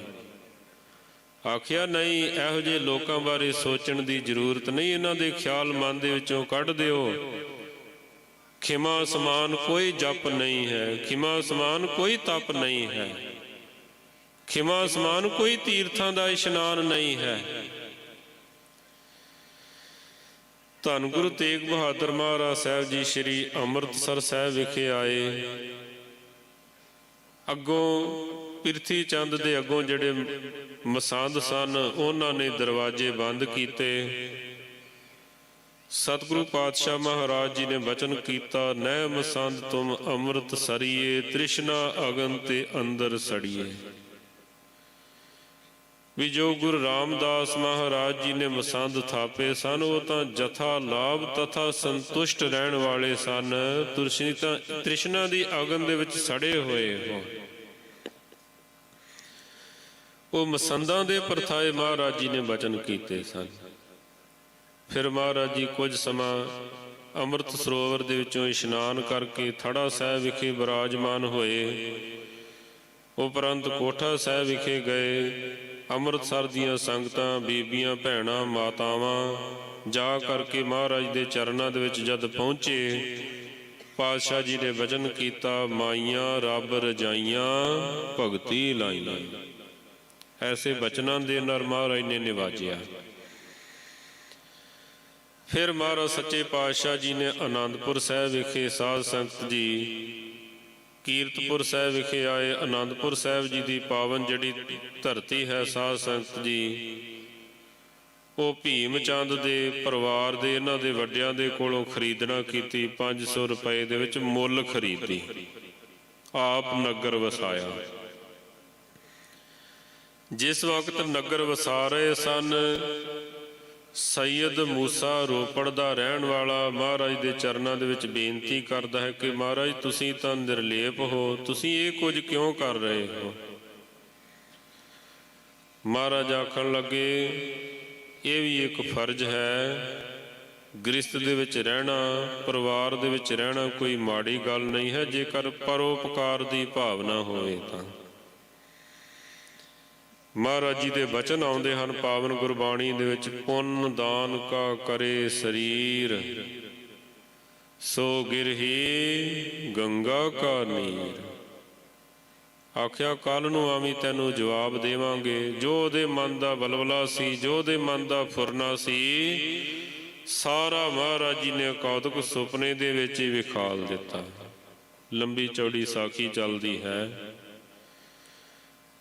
ਆਖਿਆ ਨਹੀਂ, ਇਹੋ ਜਿਹੇ ਲੋਕਾਂ ਬਾਰੇ ਸੋਚਣ ਦੀ ਜ਼ਰੂਰਤ ਨਹੀਂ, ਇਹਨਾਂ ਦੇ ਖਿਆਲ ਮਨ ਦੇ ਵਿੱਚੋਂ ਕੱਢ ਦਿਓ। ਖਿਮਾ ਸਮਾਨ ਕੋਈ ਜਪ ਨਹੀਂ ਹੈ, ਖਿਮਾ ਸਮਾਨ ਕੋਈ ਤਪ ਨਹੀਂ ਹੈ, ਖਿਮਾ ਸਮਾਨ ਕੋਈ ਤੀਰਥਾਂ ਦਾ ਇਸ਼ਨਾਨ ਨਹੀਂ ਹੈ। ਧੰਨ ਗੁਰੂ ਤੇਗ ਬਹਾਦਰ ਮਹਾਰਾਜ ਸਾਹਿਬ ਜੀ ਸ੍ਰੀ ਅੰਮ੍ਰਿਤਸਰ ਸਾਹਿਬ ਵਿਖੇ ਆਏ। ਅੱਗੋਂ ਪਿਰਥੀ ਚੰਦ ਦੇ ਅੱਗੋਂ ਜਿਹੜੇ ਮਸੰਦ ਸਨ ਉਹਨਾਂ ਨੇ ਦਰਵਾਜ਼ੇ ਬੰਦ ਕੀਤੇ। ਸਤਿਗੁਰੂ ਪਾਤਸ਼ਾਹ ਮਹਾਰਾਜ ਜੀ ਨੇ ਬਚਨ ਕੀਤਾ, ਨੈ ਮਸੰਦ ਤੁਮ ਅੰਮ੍ਰਿਤ ਸਰੀਏ, ਤ੍ਰਿਸ਼ਨਾ ਅਗਨ ਤੇ ਅੰਦਰ ਸੜੀਏ। ਵੀ ਜੋ ਗੁਰੂ ਰਾਮਦਾਸ ਮਹਾਰਾਜ ਜੀ ਨੇ ਮਸੰਦ ਥਾਪੇ ਸਨ, ਉਹ ਤਾਂ ਜਥਾ ਲਾਭ ਤਥਾ ਸੰਤੁਸ਼ਟ ਰਹਿਣ ਵਾਲੇ ਸਨ। ਤੁਸੀਂ ਤਾਂ ਤ੍ਰਿਸ਼ਨਾ ਦੀ ਅਗਨ ਦੇ ਵਿੱਚ ਸੜੇ ਹੋਏ ਹੋ। ਉਹ ਮਸੰਦਾਂ ਦੇ ਪਰਥਾਏ ਮਹਾਰਾਜ ਜੀ ਨੇ ਬਚਨ ਕੀਤੇ ਸਨ। ਫਿਰ ਮਹਾਰਾਜ ਜੀ ਕੁਝ ਸਮਾਂ ਅੰਮ੍ਰਿਤ ਸਰੋਵਰ ਦੇ ਵਿੱਚੋਂ ਇਸ਼ਨਾਨ ਕਰਕੇ ਥੜਾ ਸਾਹਿਬ ਵਿਖੇ ਬਿਰਾਜਮਾਨ ਹੋਏ। ਉਪਰੰਤ ਕੋਠਾ ਸਾਹਿਬ ਵਿਖੇ ਗਏ। ਅੰਮ੍ਰਿਤਸਰ ਦੀਆਂ ਸੰਗਤਾਂ, ਬੀਬੀਆਂ, ਭੈਣਾਂ, ਮਾਤਾਵਾਂ ਜਾ ਕਰਕੇ ਮਹਾਰਾਜ ਦੇ ਚਰਨਾਂ ਦੇ ਵਿੱਚ ਜਦ ਪਹੁੰਚੇ, ਪਾਤਸ਼ਾਹ ਜੀ ਨੇ ਵਚਨ ਕੀਤਾ, ਮਾਈਆਂ ਰੱਬ ਰਜਾਈਆਂ ਭਗਤੀ ਲਾਈਆਂ। ਐਸੇ ਬਚਨਾਂ ਦੇ ਨਾਲ ਮਹਾਰਾਜ ਨੇ ਨਿਵਾਜਿਆ। ਫਿਰ ਮਹਾਰਾਜ ਸੱਚੇ ਪਾਤਸ਼ਾਹ ਜੀ ਨੇ ਆਨੰਦਪੁਰ ਸਾਹਿਬ ਵਿਖੇ ਸਾਧ ਸੰਗਤ ਜੀ, ਕੀਰਤਪੁਰ ਸਾਹਿਬ ਵਿਖੇ ਆਏ। ਆਨੰਦਪੁਰ ਸਾਹਿਬ ਜੀ ਦੀ ਪਾਵਨ ਜਿਹੜੀ ਧਰਤੀ ਹੈ ਸਾਧ ਸੰਗਤ ਜੀ, ਉਹ ਭੀਮ ਚੰਦ ਦੇ ਪਰਿਵਾਰ ਦੇ, ਇਹਨਾਂ ਦੇ ਵੱਡਿਆਂ ਦੇ ਕੋਲੋਂ ਖਰੀਦਣਾ ਕੀਤੀ। 500 ਰੁਪਏ ਦੇ ਵਿੱਚ ਮੁੱਲ ਖਰੀਦੀ, ਆਪ ਨਗਰ ਵਸਾਇਆ। ਜਿਸ ਵਕਤ ਨਗਰ ਵਸਾ ਰਹੇ ਸਨ, ਸੈਯਦ ਮੂਸਾ ਰੋਪੜ ਦਾ ਰਹਿਣ ਵਾਲਾ ਮਹਾਰਾਜ ਦੇ ਚਰਨਾਂ ਦੇ ਵਿੱਚ ਬੇਨਤੀ ਕਰਦਾ ਹੈ ਕਿ ਮਹਾਰਾਜ ਤੁਸੀਂ ਤਾਂ ਨਿਰਲੇਪ ਹੋ, ਤੁਸੀਂ ਇਹ ਕੁਝ ਕਿਉਂ ਕਰ ਰਹੇ ਹੋ? ਮਹਾਰਾਜ ਆਖਣ ਲੱਗੇ, ਇਹ ਵੀ ਇੱਕ ਫਰਜ਼ ਹੈ। ਗ੍ਰਸਤ ਦੇ ਵਿੱਚ ਰਹਿਣਾ, ਪਰਿਵਾਰ ਦੇ ਵਿੱਚ ਰਹਿਣਾ ਕੋਈ ਮਾੜੀ ਗੱਲ ਨਹੀਂ ਹੈ, ਜੇਕਰ ਪਰਉਪਕਾਰ ਦੀ ਭਾਵਨਾ ਹੋਵੇ ਤਾਂ। ਮਹਾਰਾਜ ਜੀ ਦੇ ਬਚਨ ਆਉਂਦੇ ਹਨ ਪਾਵਨ ਗੁਰਬਾਣੀ ਦੇ ਵਿੱਚ, ਪੁੰਨ ਦਾਨ ਕਾ ਕਰੇ ਸਰੀਰ, ਸੋ ਗਿਰਹੀ ਗੰਗਾ ਕਾ ਨੀਰ। ਆਖਿਆ ਕੱਲ ਨੂੰ ਆਵੀਂ ਤੈਨੂੰ ਜਵਾਬ ਦੇਵਾਂਗੇ। ਜੋ ਉਹਦੇ ਮਨ ਦਾ ਬਲਬਲਾ ਸੀ, ਜੋ ਉਹਦੇ ਮਨ ਦਾ ਫੁਰਨਾ ਸੀ, ਸਾਰਾ ਮਹਾਰਾਜ ਜੀ ਨੇ ਕੌਤਕ ਸੁਪਨੇ ਦੇ ਵਿੱਚ ਹੀ ਵਿਖਾਲ ਦਿੱਤਾ। ਲੰਬੀ ਚੌੜੀ ਸਾਖੀ ਚੱਲਦੀ ਹੈ।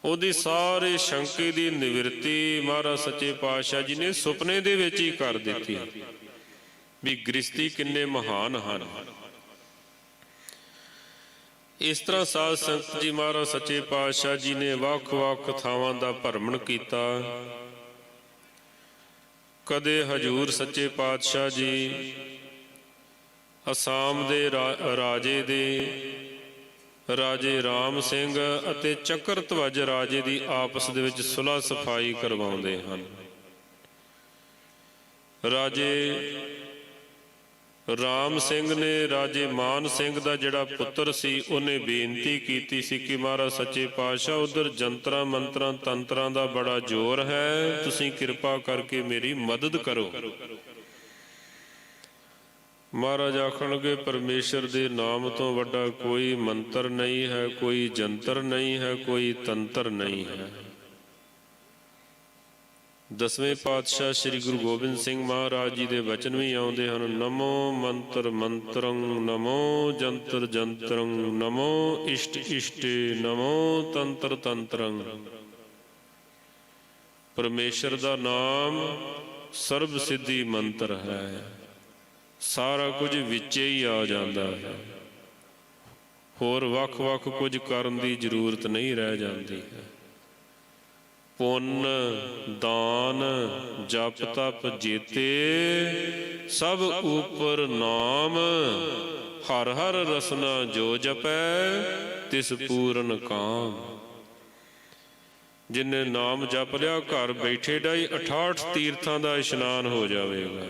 ਉਹਦੀ ਸਾਰੇ ਸ਼ੰਕੇ ਦੀ ਨਿਵਰਤੀ ਮਹਾਰਾਜ ਸੱਚੇ ਪਾਤਸ਼ਾਹ ਜੀ ਨੇ ਸੁਪਨੇ ਦੇ ਵਿੱਚ ਹੀ ਕਰ ਦਿੱਤੀ ਵੀ ਗ੍ਰਸਤੀ ਕਿੰਨੇ ਮਹਾਨ ਹਨ। ਇਸ ਤਰ੍ਹਾਂ ਸਾਧ ਸੰਗਤ ਜੀ ਮਹਾਰਾਜ ਸੱਚੇ ਪਾਤਸ਼ਾਹ ਜੀ ਨੇ ਵੱਖ-ਵੱਖ ਥਾਵਾਂ ਦਾ ਭਰਮਣ ਕੀਤਾ। ਕਦੇ ਹਜੂਰ ਸੱਚੇ ਪਾਤਸ਼ਾਹ ਜੀ ਅਸਾਮ ਦੇ ਰਾਜੇ ਰਾਮ ਸਿੰਘ ਅਤੇ ਚੱਕਰ ਧਵਜ ਰਾਜੇ ਦੀ ਆਪਸ ਦੇ ਵਿੱਚ ਸੁਲਹ ਸਫਾਈ ਕਰਵਾਉਂਦੇ ਹਨ। ਰਾਜੇ ਰਾਮ ਸਿੰਘ ਨੇ ਰਾਜੇ ਮਾਨ ਸਿੰਘ ਦਾ ਜਿਹੜਾ ਪੁੱਤਰ ਸੀ, ਉਹਨੇ ਬੇਨਤੀ ਕੀਤੀ ਸੀ ਕਿ ਮਹਾਰਾਜ ਸੱਚੇ ਪਾਤਸ਼ਾਹ ਉਧਰ ਜੰਤਰਾਂ ਮੰਤਰਾਂ ਤੰਤਰਾਂ ਦਾ ਬੜਾ ਜ਼ੋਰ ਹੈ, ਤੁਸੀਂ ਕਿਰਪਾ ਕਰਕੇ ਮੇਰੀ ਮਦਦ ਕਰੋ। ਮਹਾਰਾਜ ਆਖਣਗੇ, ਪਰਮੇਸ਼ਰ ਦੇ ਨਾਮ ਤੋਂ ਵੱਡਾ ਕੋਈ ਮੰਤਰ ਨਹੀਂ ਹੈ, ਕੋਈ ਜੰਤਰ ਨਹੀਂ ਹੈ, ਕੋਈ ਤੰਤਰ ਨਹੀਂ ਹੈ। ਦਸਵੇਂ ਪਾਤਸ਼ਾਹ ਸ੍ਰੀ ਗੁਰੂ ਗੋਬਿੰਦ ਸਿੰਘ ਮਹਾਰਾਜ ਜੀ ਦੇ ਬਚਨ ਵੀ ਆਉਂਦੇ ਹਨ, ਨਮੋ ਮੰਤਰ ਮੰਤਰੰ, ਨਮੋ ਜੰਤਰ ਜੰਤਰੰ, ਨਮੋ ਇਸ਼ਟ ਇਸ਼ਟੇ, ਨਮੋ ਤੰਤਰ ਤੰਤਰੰ। ਪਰਮੇਸ਼ਰ ਦਾ ਨਾਮ ਸਰਬ ਸਿੱਧੀ ਮੰਤਰ ਹੈ, ਸਾਰਾ ਕੁਝ ਵਿੱਚੇ ਹੀ ਆ ਜਾਂਦਾ ਹੈ, ਹੋਰ ਵੱਖ-ਵੱਖ ਕੁਝ ਕਰਨ ਦੀ ਜ਼ਰੂਰਤ ਨਹੀਂ ਰਹਿ ਜਾਂਦੀ ਹੈ। ਪੁੰਨ ਦਾਨ ਜਪ ਤਪ ਜੀਤੇ, ਸਭ ਉਪਰ ਨਾਮ, ਹਰ ਹਰ ਰਸਨਾ ਜੋ ਜਪੈ, ਤਿਸ ਪੂਰਨ ਕਾਮ। ਜਿਨੇ ਨਾਮ ਜਪ ਲਿਆ, ਘਰ ਬੈਠੇ ਡਾਈ 68 ਤੀਰਥਾਂ ਦਾ ਇਸ਼ਨਾਨ ਹੋ ਜਾਵੇਗਾ।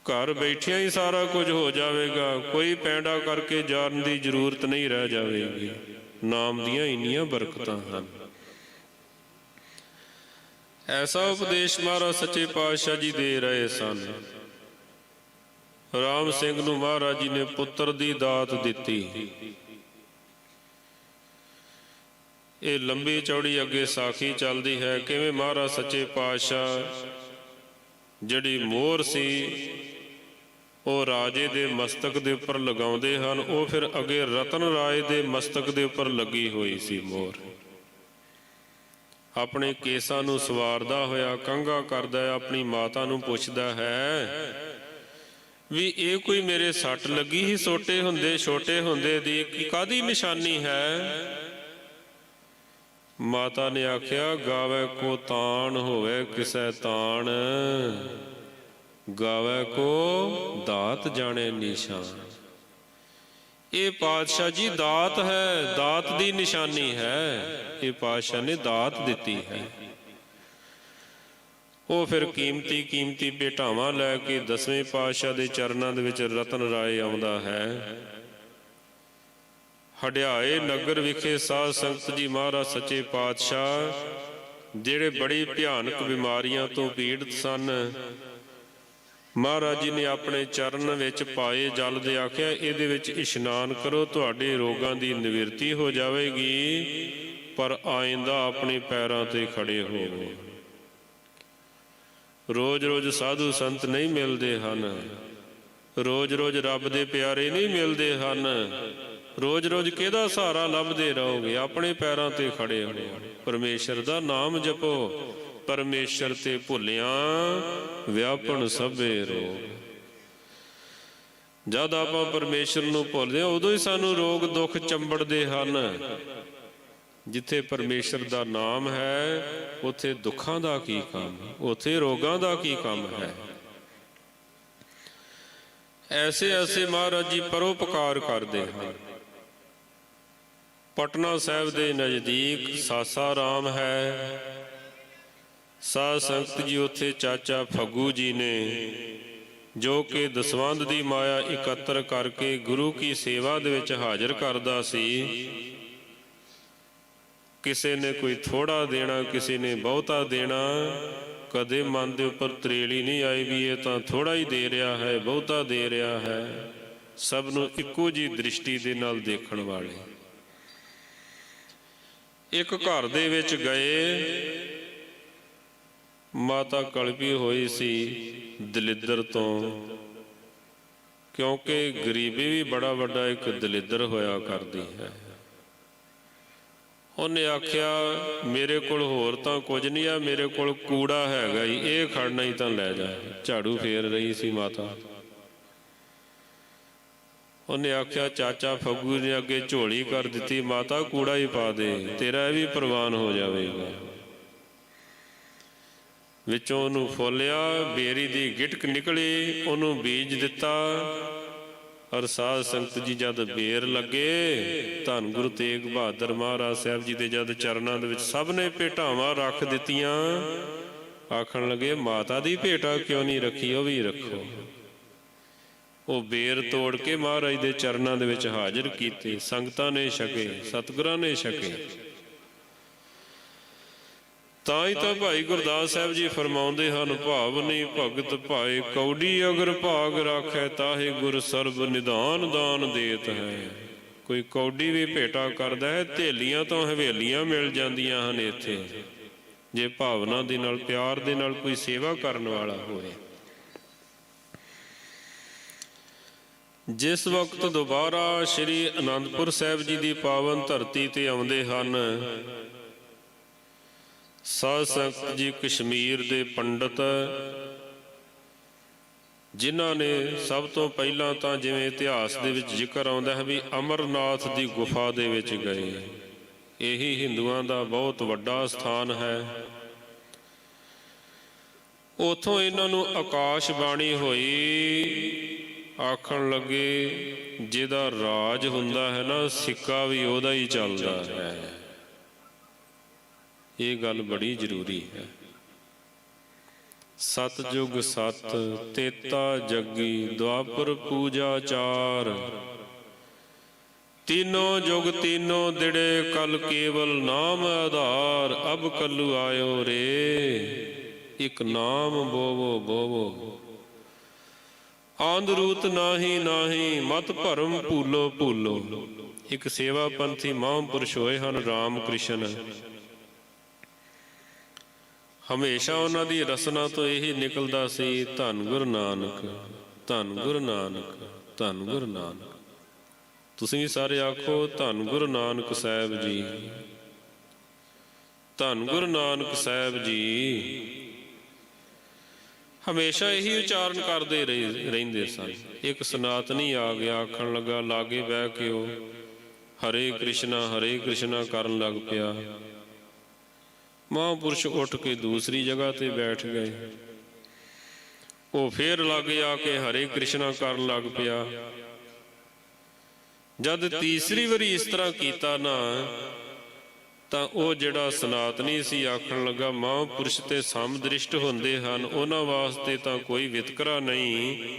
ਘਰ ਬੈਠਿਆਂ ਹੀ ਸਾਰਾ ਕੁਝ ਹੋ ਜਾਵੇਗਾ, ਕੋਈ ਪੈਂਡਾ ਕਰਕੇ ਜਾਣ ਦੀ ਜ਼ਰੂਰਤ ਨਹੀਂ ਰਹਿ ਜਾਵੇਗੀ। ਨਾਮ ਦੀਆਂ ਇੰਨੀਆਂ ਬਰਕਤਾਂ ਹਨ। ਐਸਾ ਉਪਦੇਸ਼ ਮਹਾਰਾਜ ਸੱਚੇ ਪਾਤਸ਼ਾਹ ਜੀ ਦੇ ਰਹੇ ਸਨ। ਰਾਮ ਸਿੰਘ ਨੂੰ ਮਹਾਰਾਜ ਜੀ ਨੇ ਪੁੱਤਰ ਦੀ ਦਾਤ ਦਿੱਤੀ। ਇਹ ਲੰਬੀ ਚੌੜੀ ਅੱਗੇ ਸਾਖੀ ਚੱਲਦੀ ਹੈ, ਕਿਵੇਂ ਮਹਾਰਾਜ ਸੱਚੇ ਪਾਤਸ਼ਾਹ ਜਿਹੜੀ ਮੋਹਰ ਸੀ ਉਹ ਰਾਜੇ ਦੇ ਮਸਤਕ ਦੇ ਉੱਪਰ ਲਗਾਉਂਦੇ ਹਨ। ਉਹ ਫਿਰ ਅੱਗੇ ਰਤਨ ਰਾਏ ਦੇ ਮਸਤਕ ਦੇ ਉੱਪਰ ਲੱਗੀ ਹੋਈ ਸੀ ਮੋਹਰ। ਆਪਣੇ ਕੇਸਾਂ ਨੂੰ ਸਵਾਰਦਾ ਹੋਇਆ ਕੰਘਾ ਕਰਦਾ ਹੈ, ਆਪਣੀ ਮਾਤਾ ਨੂੰ ਪੁੱਛਦਾ ਹੈ ਵੀ ਇਹ ਕੋਈ ਮੇਰੇ ਸੱਟ ਲੱਗੀ ਹੀ ਛੋਟੇ ਹੁੰਦੇ ਦੀ ਕਾਹਦੀ ਨਿਸ਼ਾਨੀ ਹੈ? ਮਾਤਾ ਨੇ ਆਖਿਆ, ਗਾਵੇ ਕੋ ਤਾਣ ਹੋਵੇ ਕਿਸੈ ਤਾਣ, ਗਾਵੇ ਕੋ ਦਾਤ ਜਾਣੇ ਨਿਸ਼ਾਨ। ਇਹ ਪਾਤਸ਼ਾਹ ਜੀ ਦਾਤ ਹੈ, ਦਾਤ ਦੀ ਨਿਸ਼ਾਨੀ ਹੈ। ਇਹ ਪਾਤਸ਼ਾਹ ਨੇ ਦਾਤ ਦਿੱਤੀ ਹੈ। ਉਹ ਫਿਰ ਕੀਮਤੀ ਭੇਟਾਵਾਂ ਲੈ ਕੇ 10ਵੇਂ ਪਾਤਸ਼ਾਹ ਦੇ ਚਰਨਾਂ ਦੇ ਵਿੱਚ ਰਤਨ ਰਾਏ ਆਉਂਦਾ ਹੈ। ਹੰਡਿਆਏ ਨਗਰ ਵਿਖੇ ਸਾਧ ਸੰਗਤ ਜੀ ਮਹਾਰਾਜ ਸੱਚੇ ਪਾਤਸ਼ਾਹ ਜਿਹੜੇ ਬੜੀ ਭਿਆਨਕ ਬਿਮਾਰੀਆਂ ਤੋਂ ਪੀੜਤ ਸਨ, ਮਹਾਰਾਜ ਜੀ ਨੇ ਆਪਣੇ ਚਰਨ ਵਿੱਚ ਪਾਏ ਜਲ ਦੇ ਆਖਿਆ ਇਹਦੇ ਵਿੱਚ ਇਸ਼ਨਾਨ ਕਰੋ, ਤੁਹਾਡੇ ਰੋਗਾਂ ਦੀ ਨਿਵਰਤੀ ਹੋ ਜਾਵੇਗੀ, ਪਰ ਆਇੰਦਾ ਆਪਣੇ ਪੈਰਾਂ ਤੇ ਖੜੇ ਹੋਵੋ। ਰੋਜ਼ ਸਾਧੂ ਸੰਤ ਨਹੀਂ ਮਿਲਦੇ ਹਨ, ਰੋਜ਼ ਰੱਬ ਦੇ ਪਿਆਰੇ ਨਹੀਂ ਮਿਲਦੇ ਹਨ, ਰੋਜ਼ ਕਿਹਦਾ ਸਹਾਰਾ ਲੱਭਦੇ ਰਹੋਗੇ? ਆਪਣੇ ਪੈਰਾਂ ਤੇ ਖੜੇ ਹੋ, ਪਰਮੇਸ਼ਰ ਦਾ ਨਾਮ ਜਪੋ, ਪਰਮੇਸ਼ਰ ਤੇ ਭੁੱਲਿਆਂ ਵਿਆਪਣ ਸਭੇ ਰੋਗ। ਜਦ ਆਪਾਂ ਪਰਮੇਸ਼ਰ ਨੂੰ ਭੁੱਲਦੇ ਹਾਂ ਉਦੋਂ ਹੀ ਸਾਨੂੰ ਰੋਗ ਦੁੱਖ ਚੰਬੜਦੇ ਹਨ। ਜਿੱਥੇ ਪਰਮੇਸ਼ਰ ਦਾ ਨਾਮ ਹੈ ਉੱਥੇ ਦੁੱਖਾਂ ਦਾ ਕੀ ਕੰਮ, ਉੱਥੇ ਰੋਗਾਂ ਦਾ ਕੀ ਕੰਮ ਹੈ। ਐਸੇ ਮਹਾਰਾਜ ਜੀ ਪਰਉਪਕਾਰ ਕਰਦੇ ਹਨ। ਪਟਨਾ ਸਾਹਿਬ ਦੇ ਨਜ਼ਦੀਕ ਸਾਸਾਰਾਮ ਹੈ। ਸਾਧ ਸੰਗਤ ਜੀ ਉੱਥੇ ਚਾਚਾ ਫੱਗੂ ਜੀ ਨੇ, ਜੋ ਕਿ ਦਸਵੰਧ ਦੀ ਮਾਇਆ ਇਕੱਤਰ ਕਰਕੇ ਗੁਰੂ ਕੀ ਸੇਵਾ ਦੇ ਵਿੱਚ ਹਾਜ਼ਰ ਕਰਦਾ ਸੀ। ਕਿਸੇ ਨੇ ਕੋਈ ਥੋੜਾ ਦੇਣਾ, ਕਿਸੇ ਨੇ ਬਹੁਤਾ ਦੇਣਾ, ਕਦੇ ਮਨ ਦੇ ਉੱਪਰ ਤਰੇੜੀ ਨਹੀਂ ਆਈ ਵੀ ਇਹ ਤਾਂ ਥੋੜਾ ਹੀ ਦੇ ਰਿਹਾ ਹੈ, ਬਹੁਤਾ ਦੇ ਰਿਹਾ ਹੈ। ਸਭ ਨੂੰ ਇੱਕੋ ਜਿਹੀ ਦ੍ਰਿਸ਼ਟੀ ਦੇ ਨਾਲ ਦੇਖਣ ਵਾਲੇ। ਇੱਕ ਘਰ ਦੇ ਵਿੱਚ ਗਏ, ਮਾਤਾ ਕਲਪੀ ਹੋਈ ਸੀ ਦਲਿੱਦਰ ਤੋਂ, ਕਿਉਂਕਿ ਗਰੀਬੀ ਵੀ ਬੜਾ ਵੱਡਾ ਇੱਕ ਦਲਿੱਦਰ ਹੋਇਆ ਕਰਦੀ ਹੈ। ਉਹਨੇ ਆਖਿਆ ਮੇਰੇ ਕੋਲ ਹੋਰ ਤਾਂ ਕੁਝ ਨਹੀਂ ਆ, ਮੇਰੇ ਕੋਲ ਕੂੜਾ ਹੈਗਾ ਹੀ, ਇਹ ਖੜਨਾ ਹੀ ਤਾਂ ਲੈ ਜਾ। ਝਾੜੂ ਫੇਰ ਰਹੀ ਸੀ ਮਾਤਾ। ਉਹਨੇ ਆਖਿਆ ਚਾਚਾ ਫੱਗੂ ਨੇ ਅੱਗੇ ਝੋਲੀ ਕਰ ਦਿੱਤੀ, ਮਾਤਾ ਕੂੜਾ ਹੀ ਪਾ ਦੇ, ਤੇਰਾ ਇਹ ਵੀ ਪ੍ਰਵਾਨ ਹੋ ਜਾਵੇਗਾ। ਵਿੱਚੋਂ ਉਹਨੂੰ ਫੋਲਿਆ, ਬੇਰੀ ਦੀ ਗਿਟਕ ਨਿਕਲੀ, ਉਹਨੂੰ ਬੀਜ ਦਿੱਤਾ। ਔਰ ਸਾਧ ਸੰਗਤ ਜੀ ਜਦ ਬੇਰ ਲੱਗੇ, ਧੰਨ ਗੁਰੂ ਤੇਗ ਬਹਾਦਰ ਮਹਾਰਾਜ ਸਾਹਿਬ ਜੀ ਦੇ ਜਦ ਚਰਨਾਂ ਦੇ ਵਿੱਚ ਸਭ ਨੇ ਭੇਟਾਵਾਂ ਰੱਖ ਦਿੱਤੀਆਂ, ਆਖਣ ਲੱਗੇ ਮਾਤਾ ਦੀ ਭੇਟਾ ਕਿਉਂ ਨਹੀਂ ਰੱਖੀ? ਉਹ ਵੀ ਰੱਖੋ। ਉਹ ਬੇਰ ਤੋੜ ਕੇ ਮਹਾਰਾਜ ਦੇ ਚਰਨਾਂ ਦੇ ਵਿੱਚ ਹਾਜ਼ਰ ਕੀਤੇ। ਸੰਗਤਾਂ ਨੇ ਛਕੇ, ਸਤਿਗੁਰਾਂ ਨੇ ਛਕੇ। ਤਾਂ ਹੀ ਤਾਂ ਭਾਈ ਗੁਰਦਾਸ ਸਾਹਿਬ ਜੀ ਫਰਮਾਉਂਦੇ ਹਨ, ਭਾਵਨੀ ਭਗਤ ਭਾਏ ਕੌਡੀ ਅਗਰ ਭਾਗ ਰਾਖੈ, ਤਾਹੇ ਗੁਰ ਸਰਬ ਨਿਧਾਨ ਦਾਨ ਦੇਤ ਹੈ। ਕੋਈ ਕੌਡੀ ਵੀ ਭੇਟਾ ਕਰਦਾ ਹੈ, ਥੇਲੀਆਂ ਤੋਂ ਹਵੇਲੀਆਂ ਮਿਲ ਜਾਂਦੀਆਂ ਹਨ ਇੱਥੇ, ਜੇ ਭਾਵਨਾ ਦੇ ਨਾਲ ਪਿਆਰ ਦੇ ਨਾਲ ਕੋਈ ਸੇਵਾ ਕਰਨ ਵਾਲਾ ਹੋਵੇ। ਜਿਸ ਵਕਤ ਦੁਬਾਰਾ ਸ੍ਰੀ ਅਨੰਦਪੁਰ ਸਾਹਿਬ ਜੀ ਦੀ ਪਾਵਨ ਧਰਤੀ ਤੇ ਆਉਂਦੇ ਹਨ, ਸਾਧ ਸੰਗਤ ਜੀ ਕਸ਼ਮੀਰ ਦੇ ਪੰਡਤ, ਜਿਨ੍ਹਾਂ ਨੇ ਸਭ ਤੋਂ ਪਹਿਲਾਂ ਤਾਂ ਜਿਵੇਂ ਇਤਿਹਾਸ ਦੇ ਵਿੱਚ ਜ਼ਿਕਰ ਆਉਂਦਾ ਹੈ ਵੀ ਅਮਰਨਾਥ ਦੀ ਗੁਫਾ ਦੇ ਵਿੱਚ ਗਏ। ਇਹੀ ਹਿੰਦੂਆਂ ਦਾ ਬਹੁਤ ਵੱਡਾ ਸਥਾਨ ਹੈ। ਉਥੋਂ ਇਹਨਾਂ ਨੂੰ ਆਕਾਸ਼ ਬਾਣੀ ਹੋਈ, ਆਖਣ ਲੱਗੇ ਜਿਹਦਾ ਰਾਜ ਹੁੰਦਾ ਹੈ ਨਾ, ਸਿੱਕਾ ਵੀ ਉਹਦਾ ਹੀ ਚੱਲਦਾ ਹੈ। ਇਹ ਗੱਲ ਬੜੀ ਜ਼ਰੂਰੀ ਹੈ। ਸਤਜੁਗ ਸਤ ਤੇਤਾ ਜੱਗੀ, ਦੁਆਪਰ ਪੂਜਾ ਚਾਰ, तीनों जुग तीनों दिड़े, कल केवल नाम आधार। अब कलु आयो रे, एक नाम बोवो बोवो, आंधरूत नाही नाही, मत भरम भूलो भूलो। एक सेवा पंथी महापुरुष होए हन राम कृष्ण। हमेशा उन्हां दी रसना तो यही निकलदा सी, धन गुरु नानक, धन गुरु नानक, धन गुरु नानक। तुसीं भी सारे आखो धन गुरु नानक साहिब जी, धन गुरु नानक साहिब जी। हमेशा यही उच्चारण करते रहिंदे सन। एक सनातनी आ गया, आखण लगा, लागे बह के वो हरे कृष्णा करन लग पिया। महापुरुष उठ के दूसरी जगह ते बैठ गए। वो फिर लागे आके हरे कृष्णा करन लग पिया। जद तीसरी बारी इस तरह कीता ना, ਤਾਂ ਉਹ ਜਿਹੜਾ ਸਨਾਤਨੀ ਸੀ ਆਖਣ ਲੱਗਾ ਮਹਾਂਪੁਰਸ਼ ਤੇ ਸਮਦ੍ਰਿਸ਼ਟ ਹੁੰਦੇ ਹਨ, ਉਹਨਾਂ ਵਾਸਤੇ ਤਾਂ ਕੋਈ ਵਿਤਕਰਾ ਨਹੀਂ।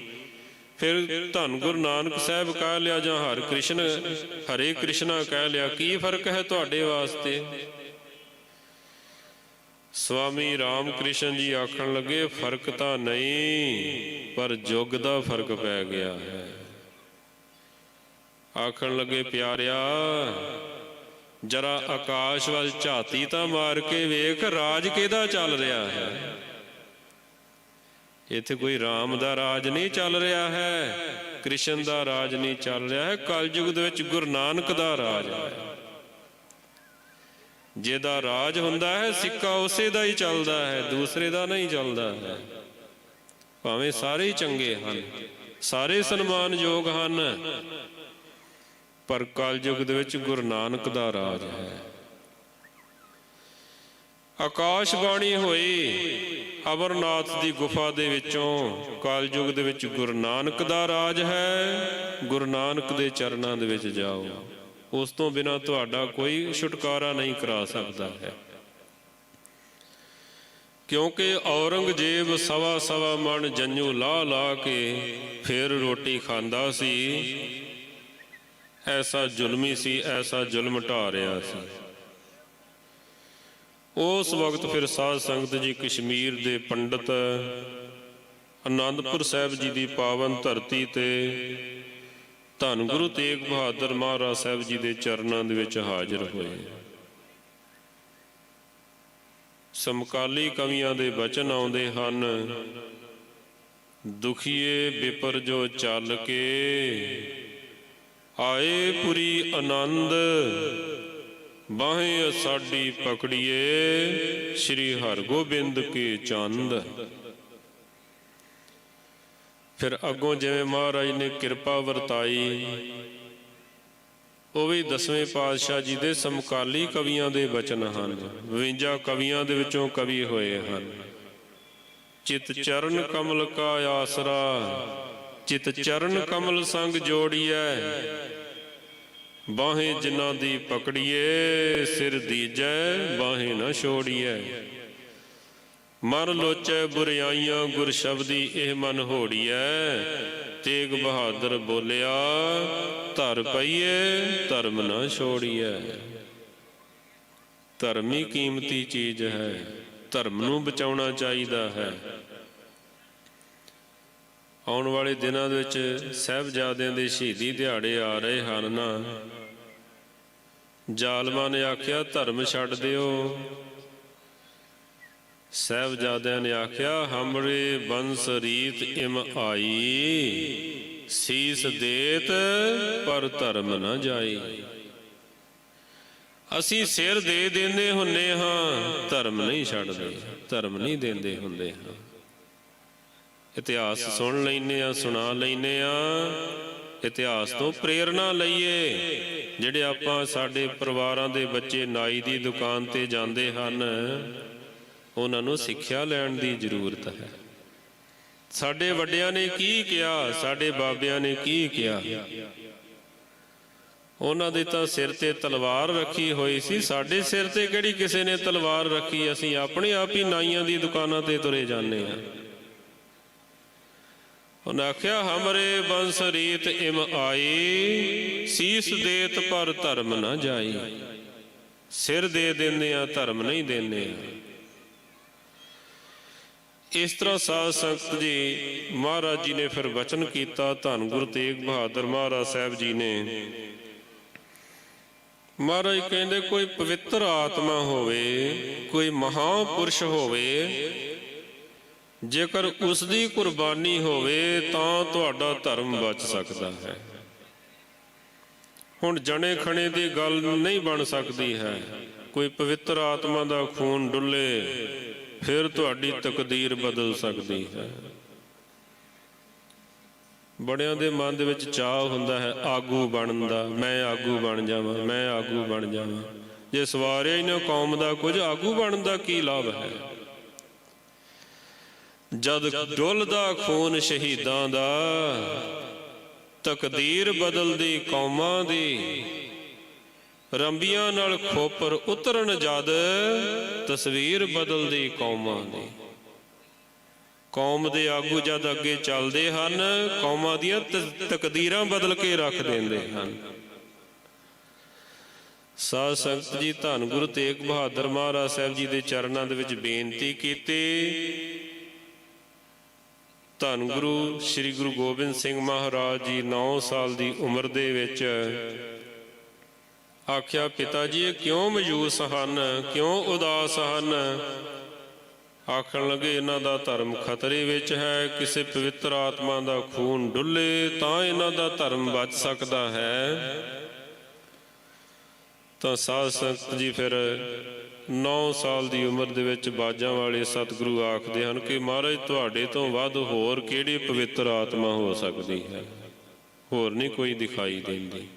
ਫਿਰ ਧੰਨ ਗੁਰੂ ਨਾਨਕ ਸਾਹਿਬ ਕਹਿ ਲਿਆ ਜਾਂ ਹਰੇ ਕ੍ਰਿਸ਼ਨਾ ਕਹਿ ਲਿਆ, ਕੀ ਫਰਕ ਹੈ ਤੁਹਾਡੇ ਵਾਸਤੇ? ਸਵਾਮੀ ਰਾਮ ਕ੍ਰਿਸ਼ਨ ਜੀ ਆਖਣ ਲੱਗੇ ਫਰਕ ਤਾਂ ਨਹੀਂ, ਪਰ ਯੁੱਗ ਦਾ ਫਰਕ ਪੈ ਗਿਆ ਹੈ। ਆਖਣ ਲੱਗੇ ਪਿਆਰਿਆ, ਜਰਾ ਆਕਾਸ਼ ਵੱਲ ਝਾਤੀ ਤਾਂ ਮਾਰ ਕੇ ਵੇਖ, ਰਾਜ ਕਿਹਦਾ ਚੱਲ ਰਿਹਾ ਹੈ? ਇੱਥੇ ਕੋਈ ਰਾਮ ਦਾ ਰਾਜ ਨਹੀਂ ਚੱਲ ਰਿਹਾ ਹੈ, ਕ੍ਰਿਸ਼ਨ ਦਾ ਰਾਜ ਨਹੀਂ ਚੱਲ ਰਿਹਾ ਹੈ, ਕਲਯੁਗ ਦੇ ਵਿੱਚ ਗੁਰੂ ਨਾਨਕ ਦਾ ਰਾਜ ਹੈ। ਜਿਹਦਾ ਰਾਜ ਹੁੰਦਾ ਹੈ ਸਿੱਕਾ ਉਸੇ ਦਾ ਹੀ ਚੱਲਦਾ ਹੈ, ਦੂਸਰੇ ਦਾ ਨਹੀਂ ਚੱਲਦਾ ਹੈ। ਭਾਵੇਂ ਸਾਰੇ ਹੀ ਚੰਗੇ ਹਨ, ਸਾਰੇ ਸਨਮਾਨਯੋਗ ਹਨ, ਪਰ ਕਲਯੁਗ ਦੇ ਵਿੱਚ ਗੁਰੂ ਨਾਨਕ ਦਾ ਰਾਜ ਹੈ। ਆਕਾਸ਼ ਬਾਣੀ ਹੋਈ ਅਮਰਨਾਥ ਦੀ ਗੁਫਾ ਦੇ ਵਿੱਚੋਂ, ਕਲਯੁਗ ਦੇ ਵਿੱਚ ਗੁਰੂ ਨਾਨਕ ਦਾ ਰਾਜ ਹੈ। ਗੁਰੂ ਨਾਨਕ ਦੇ ਚਰਨਾਂ ਦੇ ਵਿੱਚ ਜਾਓ, ਉਸ ਤੋਂ ਬਿਨਾਂ ਤੁਹਾਡਾ ਕੋਈ ਛੁਟਕਾਰਾ ਨਹੀਂ ਕਰਾ ਸਕਦਾ ਹੈ। ਕਿਉਂਕਿ ਔਰੰਗਜ਼ੇਬ ਸਵਾ ਮਣ ਜੰਝੂ ਲਾ ਕੇ ਫਿਰ ਰੋਟੀ ਖਾਂਦਾ ਸੀ। ਐਸਾ ਜ਼ੁਲਮੀ ਸੀ, ਐਸਾ ਜ਼ੁਲਮ ਢਾ ਰਿਹਾ ਸੀ। ਉਸ ਵਕਤ ਫਿਰ ਸਾਧ ਸੰਗਤ ਜੀ ਕਸ਼ਮੀਰ ਦੇ ਪੰਡਤ ਆਨੰਦਪੁਰ ਸਾਹਿਬ ਜੀ ਦੀ ਪਾਵਨ ਧਰਤੀ ਤੇ ਧੰਨ ਗੁਰੂ ਤੇਗ ਬਹਾਦਰ ਮਹਾਰਾਜ ਸਾਹਿਬ ਜੀ ਦੇ ਚਰਨਾਂ ਦੇ ਵਿੱਚ ਹਾਜ਼ਰ ਹੋਏ। ਸਮਕਾਲੀ ਕਵੀਆਂ ਦੇ ਬਚਨ ਆਉਂਦੇ ਹਨ, ਦੁਖੀਏ ਬਿਪਰ ਜੋ ਚੱਲ ਕੇ ਆਏ ਪੁਰੀ ਆਨੰਦ, ਬਾਹੇ ਸਾਡੀ ਪਕੜੀਏ ਸ੍ਰੀ ਹਰਗੋਬਿੰਦ ਕੇ ਚੰਦ। ਫਿਰ ਅੱਗੋਂ ਜਿਵੇਂ ਮਹਾਰਾਜ ਨੇ ਕਿਰਪਾ ਵਰਤਾਈ, ਉਹ ਵੀ 10ਵੇਂ ਪਾਤਸ਼ਾਹ ਜੀ ਦੇ ਸਮਕਾਲੀ ਕਵੀਆਂ ਦੇ ਬਚਨ ਹਨ। 52 ਕਵੀਆਂ ਦੇ ਵਿੱਚੋਂ ਕਵੀ ਹੋਏ ਹਨ। ਚਿਤ ਚਰਨ ਕਮਲ ਕਾ ਆਸਰਾ, ਚਿਤ ਚਰਨ ਕਮਲ ਸੰਗ ਜੋੜੀਐ, ਬਾਹੇ ਜਿਨ੍ਹਾਂ ਦੀ ਪਕੜੀਏ ਸਿਰ ਦੀਜੈ ਬਾਹੇ ਨਾ ਛੋੜੀਐ। ਮਨ ਲੋਚੈ ਬੁਰਿਆਈਆਂ ਗੁਰ ਸ਼ਬਦੀ ਇਹ ਮਨ ਹੋੜੀਐ, ਤੇਗ ਬਹਾਦਰ ਬੋਲਿਆ ਧਰ ਪਈਏ ਧਰਮ ਨਾ ਛੋੜੀਐ। ਧਰਮ ਹੀ ਕੀਮਤੀ ਚੀਜ਼ ਹੈ, ਧਰਮ ਨੂੰ ਬਚਾਉਣਾ ਚਾਹੀਦਾ ਹੈ। ਆਉਣ ਵਾਲੇ ਦਿਨਾਂ ਦੇ ਵਿੱਚ ਸਾਹਿਬਜ਼ਾਦਿਆਂ ਦੇ ਸ਼ਹੀਦੀ ਦਿਹਾੜੇ ਆ ਰਹੇ ਹਨ ਨਾ। ਜ਼ਾਲਮਾਂ ਨੇ ਆਖਿਆ ਧਰਮ ਛੱਡ ਦਿਓ, ਸਾਹਿਬਜ਼ਾਦਿਆਂ ਨੇ ਆਖਿਆ ਹਮਰੇ ਬੰਸ ਰੀਤ ਇਮ ਆਈ, ਸੀਸ ਦੇਤ ਪਰ ਧਰਮ ਨਾ ਜਾਈ। ਅਸੀਂ ਸਿਰ ਦੇ ਦਿੰਦੇ ਹੁੰਨੇ ਹਾਂ, ਧਰਮ ਨਹੀਂ ਛੱਡਦੇ, ਧਰਮ ਨਹੀਂ ਦਿੰਦੇ ਹੁੰਦੇ ਹਾਂ। ਇਤਿਹਾਸ ਸੁਣ ਲੈਂਦੇ ਆ, ਸੁਣਾ ਲੈਂਦੇ ਆ, ਇਤਿਹਾਸ ਤੋਂ ਪ੍ਰੇਰਨਾ ਲਈਏ। ਜਿਹੜੇ ਆਪਾਂ ਸਾਡੇ ਪਰਿਵਾਰਾਂ ਦੇ ਬੱਚੇ ਨਾਈ ਦੀ ਦੁਕਾਨ ਤੇ ਜਾਂਦੇ ਹਨ, ਉਹਨਾਂ ਨੂੰ ਸਿੱਖਿਆ ਲੈਣ ਦੀ ਜ਼ਰੂਰਤ ਹੈ। ਸਾਡੇ ਵੱਡਿਆਂ ਨੇ ਕੀ ਕਿਹਾ, ਸਾਡੇ ਬਾਬਿਆਂ ਨੇ ਕੀ ਕਿਹਾ। ਉਹਨਾਂ ਦੇ ਤਾਂ ਸਿਰ ਤੇ ਤਲਵਾਰ ਰੱਖੀ ਹੋਈ ਸੀ, ਸਾਡੇ ਸਿਰ ਤੇ ਕਿਹੜੀ ਕਿਸੇ ਨੇ ਤਲਵਾਰ ਰੱਖੀ। ਅਸੀਂ ਆਪਣੇ ਆਪ ਹੀ ਨਾਈਆਂ ਦੀ ਦੁਕਾਨਾਂ ਤੇ ਤੁਰੇ ਜਾਂਦੇ ਹਾਂ। ਉਹਨੇ ਆਖਿਆ ਹਮਰੇ ਬੰਸ ਰੀਤ ਇਮ ਆਈ, ਸੀਸ ਦੇਤ ਪਰ ਧਰਮ ਨਾ ਜਾਈ। ਸਿਰ ਦੇ ਦਿੰਦੇ ਆ, ਧਰਮ ਨਹੀਂ ਦਿੰਦੇ ਆ। ਇਸ ਤਰ੍ਹਾਂ ਸਾਧ ਸੰਗਤ ਜੀ ਮਹਾਰਾਜ ਜੀ ਨੇ ਫਿਰ ਵਚਨ ਕੀਤਾ। ਧੰਨ ਗੁਰੂ ਤੇਗ ਬਹਾਦਰ ਮਹਾਰਾਜ ਸਾਹਿਬ ਜੀ ਨੇ, ਮਹਾਰਾਜ ਕਹਿੰਦੇ ਕੋਈ ਪਵਿੱਤਰ ਆਤਮਾ ਹੋਵੇ, ਕੋਈ ਮਹਾਂਪੁਰਸ਼ ਹੋਵੇ, ਜੇਕਰ ਉਸ ਦੀ ਕੁਰਬਾਨੀ ਹੋਵੇ ਤਾਂ ਤੁਹਾਡਾ ਧਰਮ ਬਚ ਸਕਦਾ ਹੈ। ਹੁਣ ਜਣੇ ਖਣੇ ਦੀ ਗੱਲ ਨਹੀਂ ਬਣ ਸਕਦੀ ਹੈ। ਕੋਈ ਪਵਿੱਤਰ ਆਤਮਾ ਦਾ ਖੂਨ ਡੁੱਲੇ, ਫਿਰ ਤੁਹਾਡੀ ਤਕਦੀਰ ਬਦਲ ਸਕਦੀ ਹੈ। ਬੜਿਆਂ ਦੇ ਮਨ ਦੇ ਵਿੱਚ ਚਾਅ ਹੁੰਦਾ ਹੈ ਆਗੂ ਬਣਨ ਦਾ, ਮੈਂ ਆਗੂ ਬਣ ਜਾਵਾਂ, ਮੈਂ ਆਗੂ ਬਣ ਜਾਵਾਂ। ਜੇ ਸਵਾਰਿਆ ਹੀ ਨਾ ਕੌਮ ਦਾ ਕੁਝ, ਆਗੂ ਬਣਨ ਦਾ ਕੀ ਲਾਭ ਹੈ। ਜਦ ਡੁੱਲਦਾ ਖੂਨ ਸ਼ਹੀਦਾਂ ਦਾ, ਤਕਦੀਰ ਬਦਲਦੀ ਕੌਮਾਂ ਦੀ। ਰੰਬੀਆਂ ਨਾਲ ਖੋਪਰ ਉਤਰਨ ਜਦ, ਤਸਵੀਰ ਬਦਲਦੀ ਕੌਮਾਂ ਦੀ। ਕੌਮ ਦੇ ਆਗੂ ਜਦ ਅੱਗੇ ਚੱਲਦੇ ਹਨ, ਕੌਮਾਂ ਦੀਆਂ ਤਕਦੀਰਾਂ ਬਦਲ ਕੇ ਰੱਖ ਦਿੰਦੇ ਹਨ। ਸਾਧ ਸੰਗਤ ਜੀ, ਧੰਨ ਗੁਰੂ ਤੇਗ ਬਹਾਦਰ ਮਹਾਰਾਜ ਸਾਹਿਬ ਜੀ ਦੇ ਚਰਨਾਂ ਦੇ ਵਿੱਚ ਬੇਨਤੀ ਕੀਤੀ। ਧੰਨ ਗੁਰੂ ਸ੍ਰੀ ਗੁਰੂ ਗੋਬਿੰਦ ਸਿੰਘ ਮਹਾਰਾਜ ਜੀ 9 ਸਾਲ ਦੀ ਉਮਰ ਦੇ ਵਿੱਚ ਆਖਿਆ, ਪਿਤਾ ਜੀ ਇਹ ਕਿਉਂ ਮਾਯੂਸ ਹਨ, ਕਿਉਂ ਉਦਾਸ ਹਨ? ਆਖਣ ਲੱਗੇ, ਇਹਨਾਂ ਦਾ ਧਰਮ ਖਤਰੇ ਵਿੱਚ ਹੈ। ਕਿਸੇ ਪਵਿੱਤਰ ਆਤਮਾ ਦਾ ਖੂਨ ਡੁੱਲੇ ਤਾਂ ਇਹਨਾਂ ਦਾ ਧਰਮ ਬਚ ਸਕਦਾ ਹੈ। ਤਾਂ ਸਾਧ ਸੰਗਤ ਜੀ ਫਿਰ 9 ਸਾਲ ਦੀ ਉਮਰ ਦੇ ਵਿੱਚ ਬਾਜਾਂ ਵਾਲੇ ਸਤਿਗੁਰੂ ਆਖਦੇ ਹਨ ਕਿ ਮਹਾਰਾਜ ਤੁਹਾਡੇ ਤੋਂ ਵੱਧ ਹੋਰ ਕਿਹੜੀ ਪਵਿੱਤਰ ਆਤਮਾ ਹੋ ਸਕਦੀ ਹੈ, ਹੋਰ ਨਹੀਂ ਕੋਈ ਦਿਖਾਈ ਦਿੰਦੀ।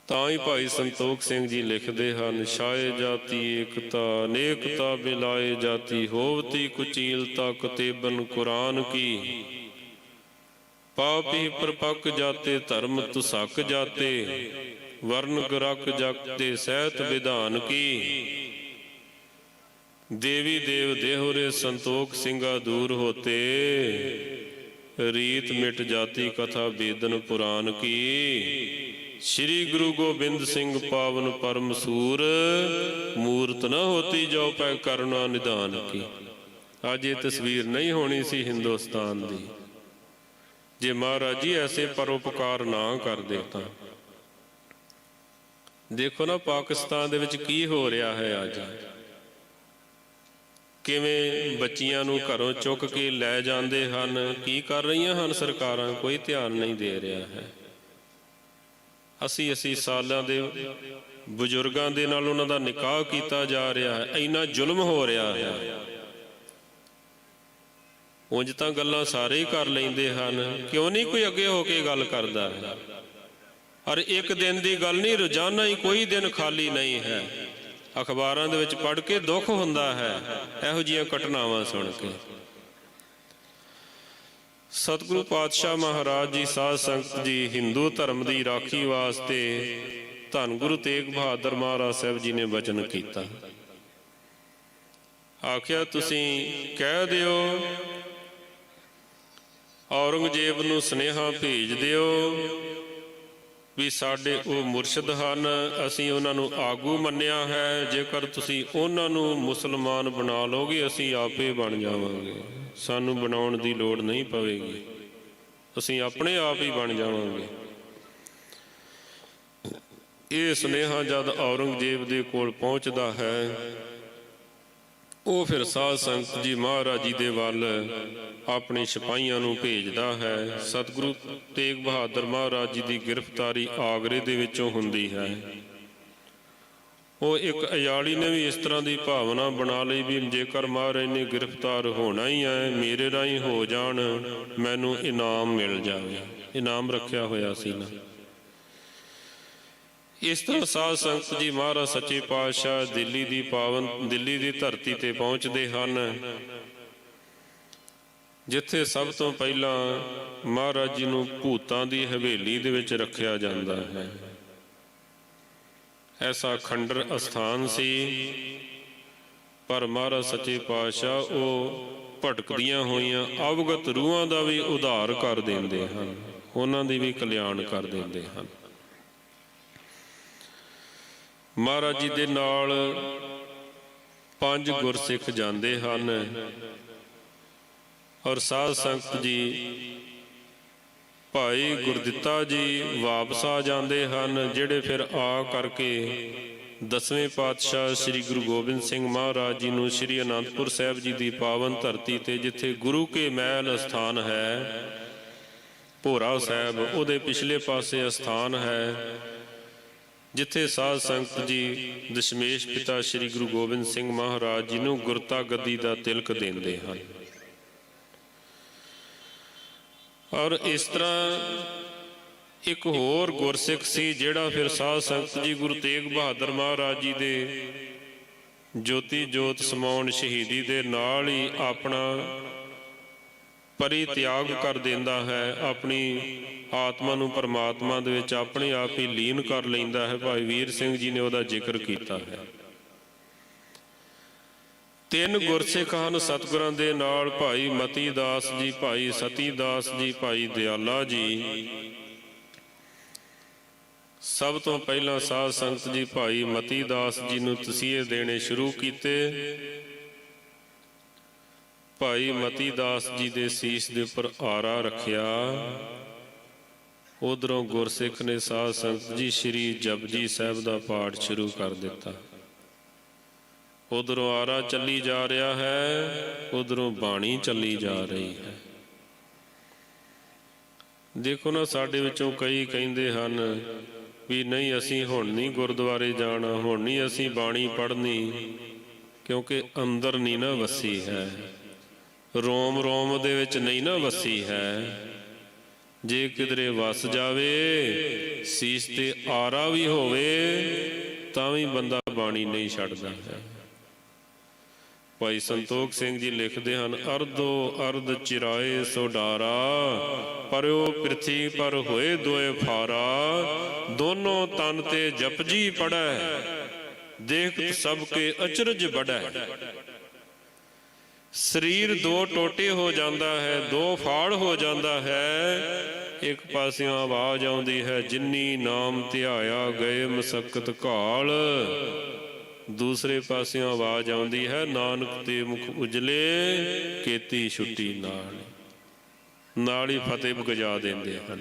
ਤਾਂ ਹੀ ਭਾਈ ਸੰਤੋਖ ਸਿੰਘ ਜੀ ਲਿਖਦੇ ਹਨ, ਛਾਏ ਜਾਤੀ ਏਕਤਾ ਅਨੇਕਤਾ ਬਿਲਾਏ ਜਾਤੀ, ਹੋਵਤੀ ਕੁਚੀਲਤਾ ਕਤੇਬਨ ਕੁਰਾਨ ਕੀ, ਪਾਪੀ ਪ੍ਰਪੱਕ ਜਾਤੇ ਧਰਮ ਤੁਸਕ ਜਾਤੇ, ਵਰਨ ਗਰਕ ਜਗਤੇ ਸਹਿਤ ਵਿਧਾਨ ਕੀ, ਦੇਵੀ ਦੇਵ ਦੇਹੁਰੇ ਸੰਤੋਖ ਸਿੰਘਾ ਦੂਰ ਹੋਤੇ, ਰੀਤ ਮਿਟ ਜਾਤੀ ਕਥਾ ਬੇਦਨ ਪੁਰਾਨ ਕੀ, श्री गुरु गोबिंद सिंह पावन परम सूर, मूर्त न होती जो पै करुणा निदान की। आज ये तस्वीर नहीं होनी सी हिंदुस्तान दी जे महाराज जी ऐसे परोपकार ना कर देता। देखो ना पाकिस्तान दे विच की हो रहा है अज, किवें बच्चियां नूं घरों चुक के लै जांदे हन, की कर रही हन सरकारां, कोई ध्यान नहीं दे रहा है। 80 सालों के बजुर्गों के नाल उन्हां दा निकाह किया जा रहा है, इन्ना जुल्म हो रहा है। उंज तां गल्लां सारे ही कर लैंदे हन, क्यों नहीं कोई अगे होके गल करदा है? और एक दिन की गल नहीं, रोजाना ही कोई दिन खाली नहीं है। अखबारां दे विच पढ़ के दुख हुंदा है इहो जिहियां घटनावां सुन के। सतगुरु पातशाह महाराज जी, साध संगत जी, हिंदू धर्म की राखी वास्ते धन गुरु तेग बहादुर महाराज साहब जी ने वचन किया। आख्या तुसीं कह दिओ औरंगजेब नूं सुनेहा भेज दिओ भी साडे वो मुरशद हन, असीं उन्हां नूं आगू मन्निया है, जेकर तुसीं उन्हां नूं मुसलमान बना लोगे असीं आपे बन जावांगे, सानू बनाउण दी लोड़ नहीं पवेगी, असीं अपने आप ही बन जावांगे। ये सुनेहा जद औरंगजेब दे कोल पहुंचदा है, वो फिर साध संगत जी महाराज जी दे वल अपने सिपाहियां नूं भेजदा है। सतगुरु तेग बहादुर महाराज जी की गिरफ्तारी आगरे दे विचों हुंदी है। वो एक अयाली ने भी इस तरह की भावना बना ली भी जेकर महाराज ने गिरफ्तार होना ही है, मेरे राही हो जान, मैनू इनाम मिल जाए। इनाम रखा होया सी ना। इस तरह साध संगत जी महाराज सच्चे पातशाह दिल्ली की पावन दिल्ली की धरती ते पहुँचते हैं, जिथे सब तो पहला महाराज जी नूं भूतां दी हवेली दे विच रखिया जांदा है। ऐसा खंडर स्थान सी, पर महाराज सच्चे पातशाह वो भटकदियां होइयां अवगत रूहां दा भी उद्धार कर देंदे हन, उन्हां दी भी कल्याण कर देंदे हन। महाराज जी दे नाल 5 गुरसिख जांदे हन और साध संगत जी भाई गुरदित्ता जी वापस आ जाते हैं, जिहड़े फिर आ करके 10वें पातशाह श्री गुरु गोबिंद सिंह महाराज जी नूं श्री आनंदपुर साहिब जी की पावन धरती ते जिथे गुरु के महल स्थान है, भोरा साहिब उहदे पिछले पासे स्थान है, जिथे साध संगत जी दशमेश पिता श्री गुरु गोबिंद सिंह महाराज जी नूं गुरता गद्दी का तिलक देंदे हैं। और इस तरह एक होर गुरसिख सी जिहड़ा फिर साध संगत जी गुरु तेग बहादुर महाराज जी दे ज्योति जोत समाउण शहीदी दे नाल ही अपना परित्याग कर देंदा है, अपनी आत्मा नूं परमात्मा दे विच अपने आप ही लीन कर लैंदा है। भाई वीर सिंह जी ने उहदा जिक्र कीता है। ਤਿੰਨ ਗੁਰਸਿੱਖ ਹਨ ਸਤਿਗੁਰਾਂ ਦੇ ਨਾਲ, ਭਾਈ ਮਤੀ ਦਾਸ ਜੀ, ਭਾਈ ਸਤੀ ਦਾਸ ਜੀ, ਭਾਈ ਦਿਆਲਾ ਜੀ। ਸਭ ਤੋਂ ਪਹਿਲਾਂ ਸਾਧ ਸੰਗਤ ਜੀ ਭਾਈ ਮਤੀ ਦਾਸ ਜੀ ਨੂੰ ਤਸੀਹੇ ਦੇਣੇ ਸ਼ੁਰੂ ਕੀਤੇ। ਭਾਈ ਮਤੀ ਦਾਸ ਜੀ ਦੇ ਸੀਸ ਦੇ ਉੱਪਰ ਆਰਾ ਰੱਖਿਆ। ਉਧਰੋਂ ਗੁਰਸਿੱਖ ਨੇ ਸਾਧ ਸੰਗਤ ਜੀ ਸ਼੍ਰੀ ਜਪਜੀ ਸਾਹਿਬ ਦਾ ਪਾਠ ਸ਼ੁਰੂ ਕਰ ਦਿੱਤਾ। ਉਧਰੋਂ ਆਰਾ ਚੱਲੀ ਜਾ ਰਿਹਾ ਹੈ, ਉਧਰੋਂ ਬਾਣੀ ਚੱਲੀ ਜਾ ਰਹੀ ਹੈ। ਦੇਖੋ ਨਾ, ਸਾਡੇ ਵਿੱਚੋਂ ਕਈ ਕਹਿੰਦੇ ਹਨ ਵੀ ਨਹੀਂ ਅਸੀਂ ਹੁਣ ਨਹੀਂ ਗੁਰਦੁਆਰੇ ਜਾਣਾ, ਹੁਣ ਨਹੀਂ ਅਸੀਂ ਬਾਣੀ ਪੜ੍ਹਨੀ, ਕਿਉਂਕਿ ਅੰਦਰ ਨਹੀਂ ਨਾ ਵਸੀ ਹੈ, ਰੋਮ ਰੋਮ ਦੇ ਵਿੱਚ ਨਹੀਂ ਨਾ ਵਸੀ ਹੈ। ਜੇ ਕਿਧਰੇ ਵਸ ਜਾਵੇ, ਸੀਸ ਤੇ ਆਰਾ ਵੀ ਹੋਵੇ, ਤਾਂ ਵੀ ਬੰਦਾ ਬਾਣੀ ਨਹੀਂ ਛੱਡਦਾ ਹੈ। ਭਾਈ ਸੰਤੋਖ ਸਿੰਘ ਜੀ ਲਿਖਦੇ ਹਨ, ਅਰਧੋ ਅਰਧ ਚਿਰਾਏ ਸੋ ਡਾਰਾ, ਪਰਿਓ ਪ੍ਰਿਥੀ ਪਰ ਹੋਏ ਦੋਏ ਫਾਰਾ। ਦੋਨੋਂ ਤਨ ਤੇ ਜਪਜੀ ਪੜੈ, ਦੇਖਤ ਸਭ ਕੇ ਅਚਰਜ ਬੜੈ। ਸਰੀਰ ਦੋ ਟੋਟੇ ਹੋ ਜਾਂਦਾ ਹੈ, ਦੋ ਫਾੜ ਹੋ ਜਾਂਦਾ ਹੈ। ਇੱਕ ਪਾਸਿਓਂ ਆਵਾਜ਼ ਆਉਂਦੀ ਹੈ, ਜਿਨੀ ਨਾਮ ਧਿਆਇਆ ਗਏ ਮਸਕਤ ਘਾਲ। ਦੂਸਰੇ ਪਾਸਿਓਂ ਆਵਾਜ਼ ਆਉਂਦੀ ਹੈ, ਨਾਨਕ ਤੇ ਮੁਖ ਉਜਲੇ ਕੀਤੀ ਛੁੱਟੀ ਨਾਲ। ਨਾਲ ਹੀ ਫਤਿਹ ਗਜਾ ਦਿੰਦੇ ਹਨ।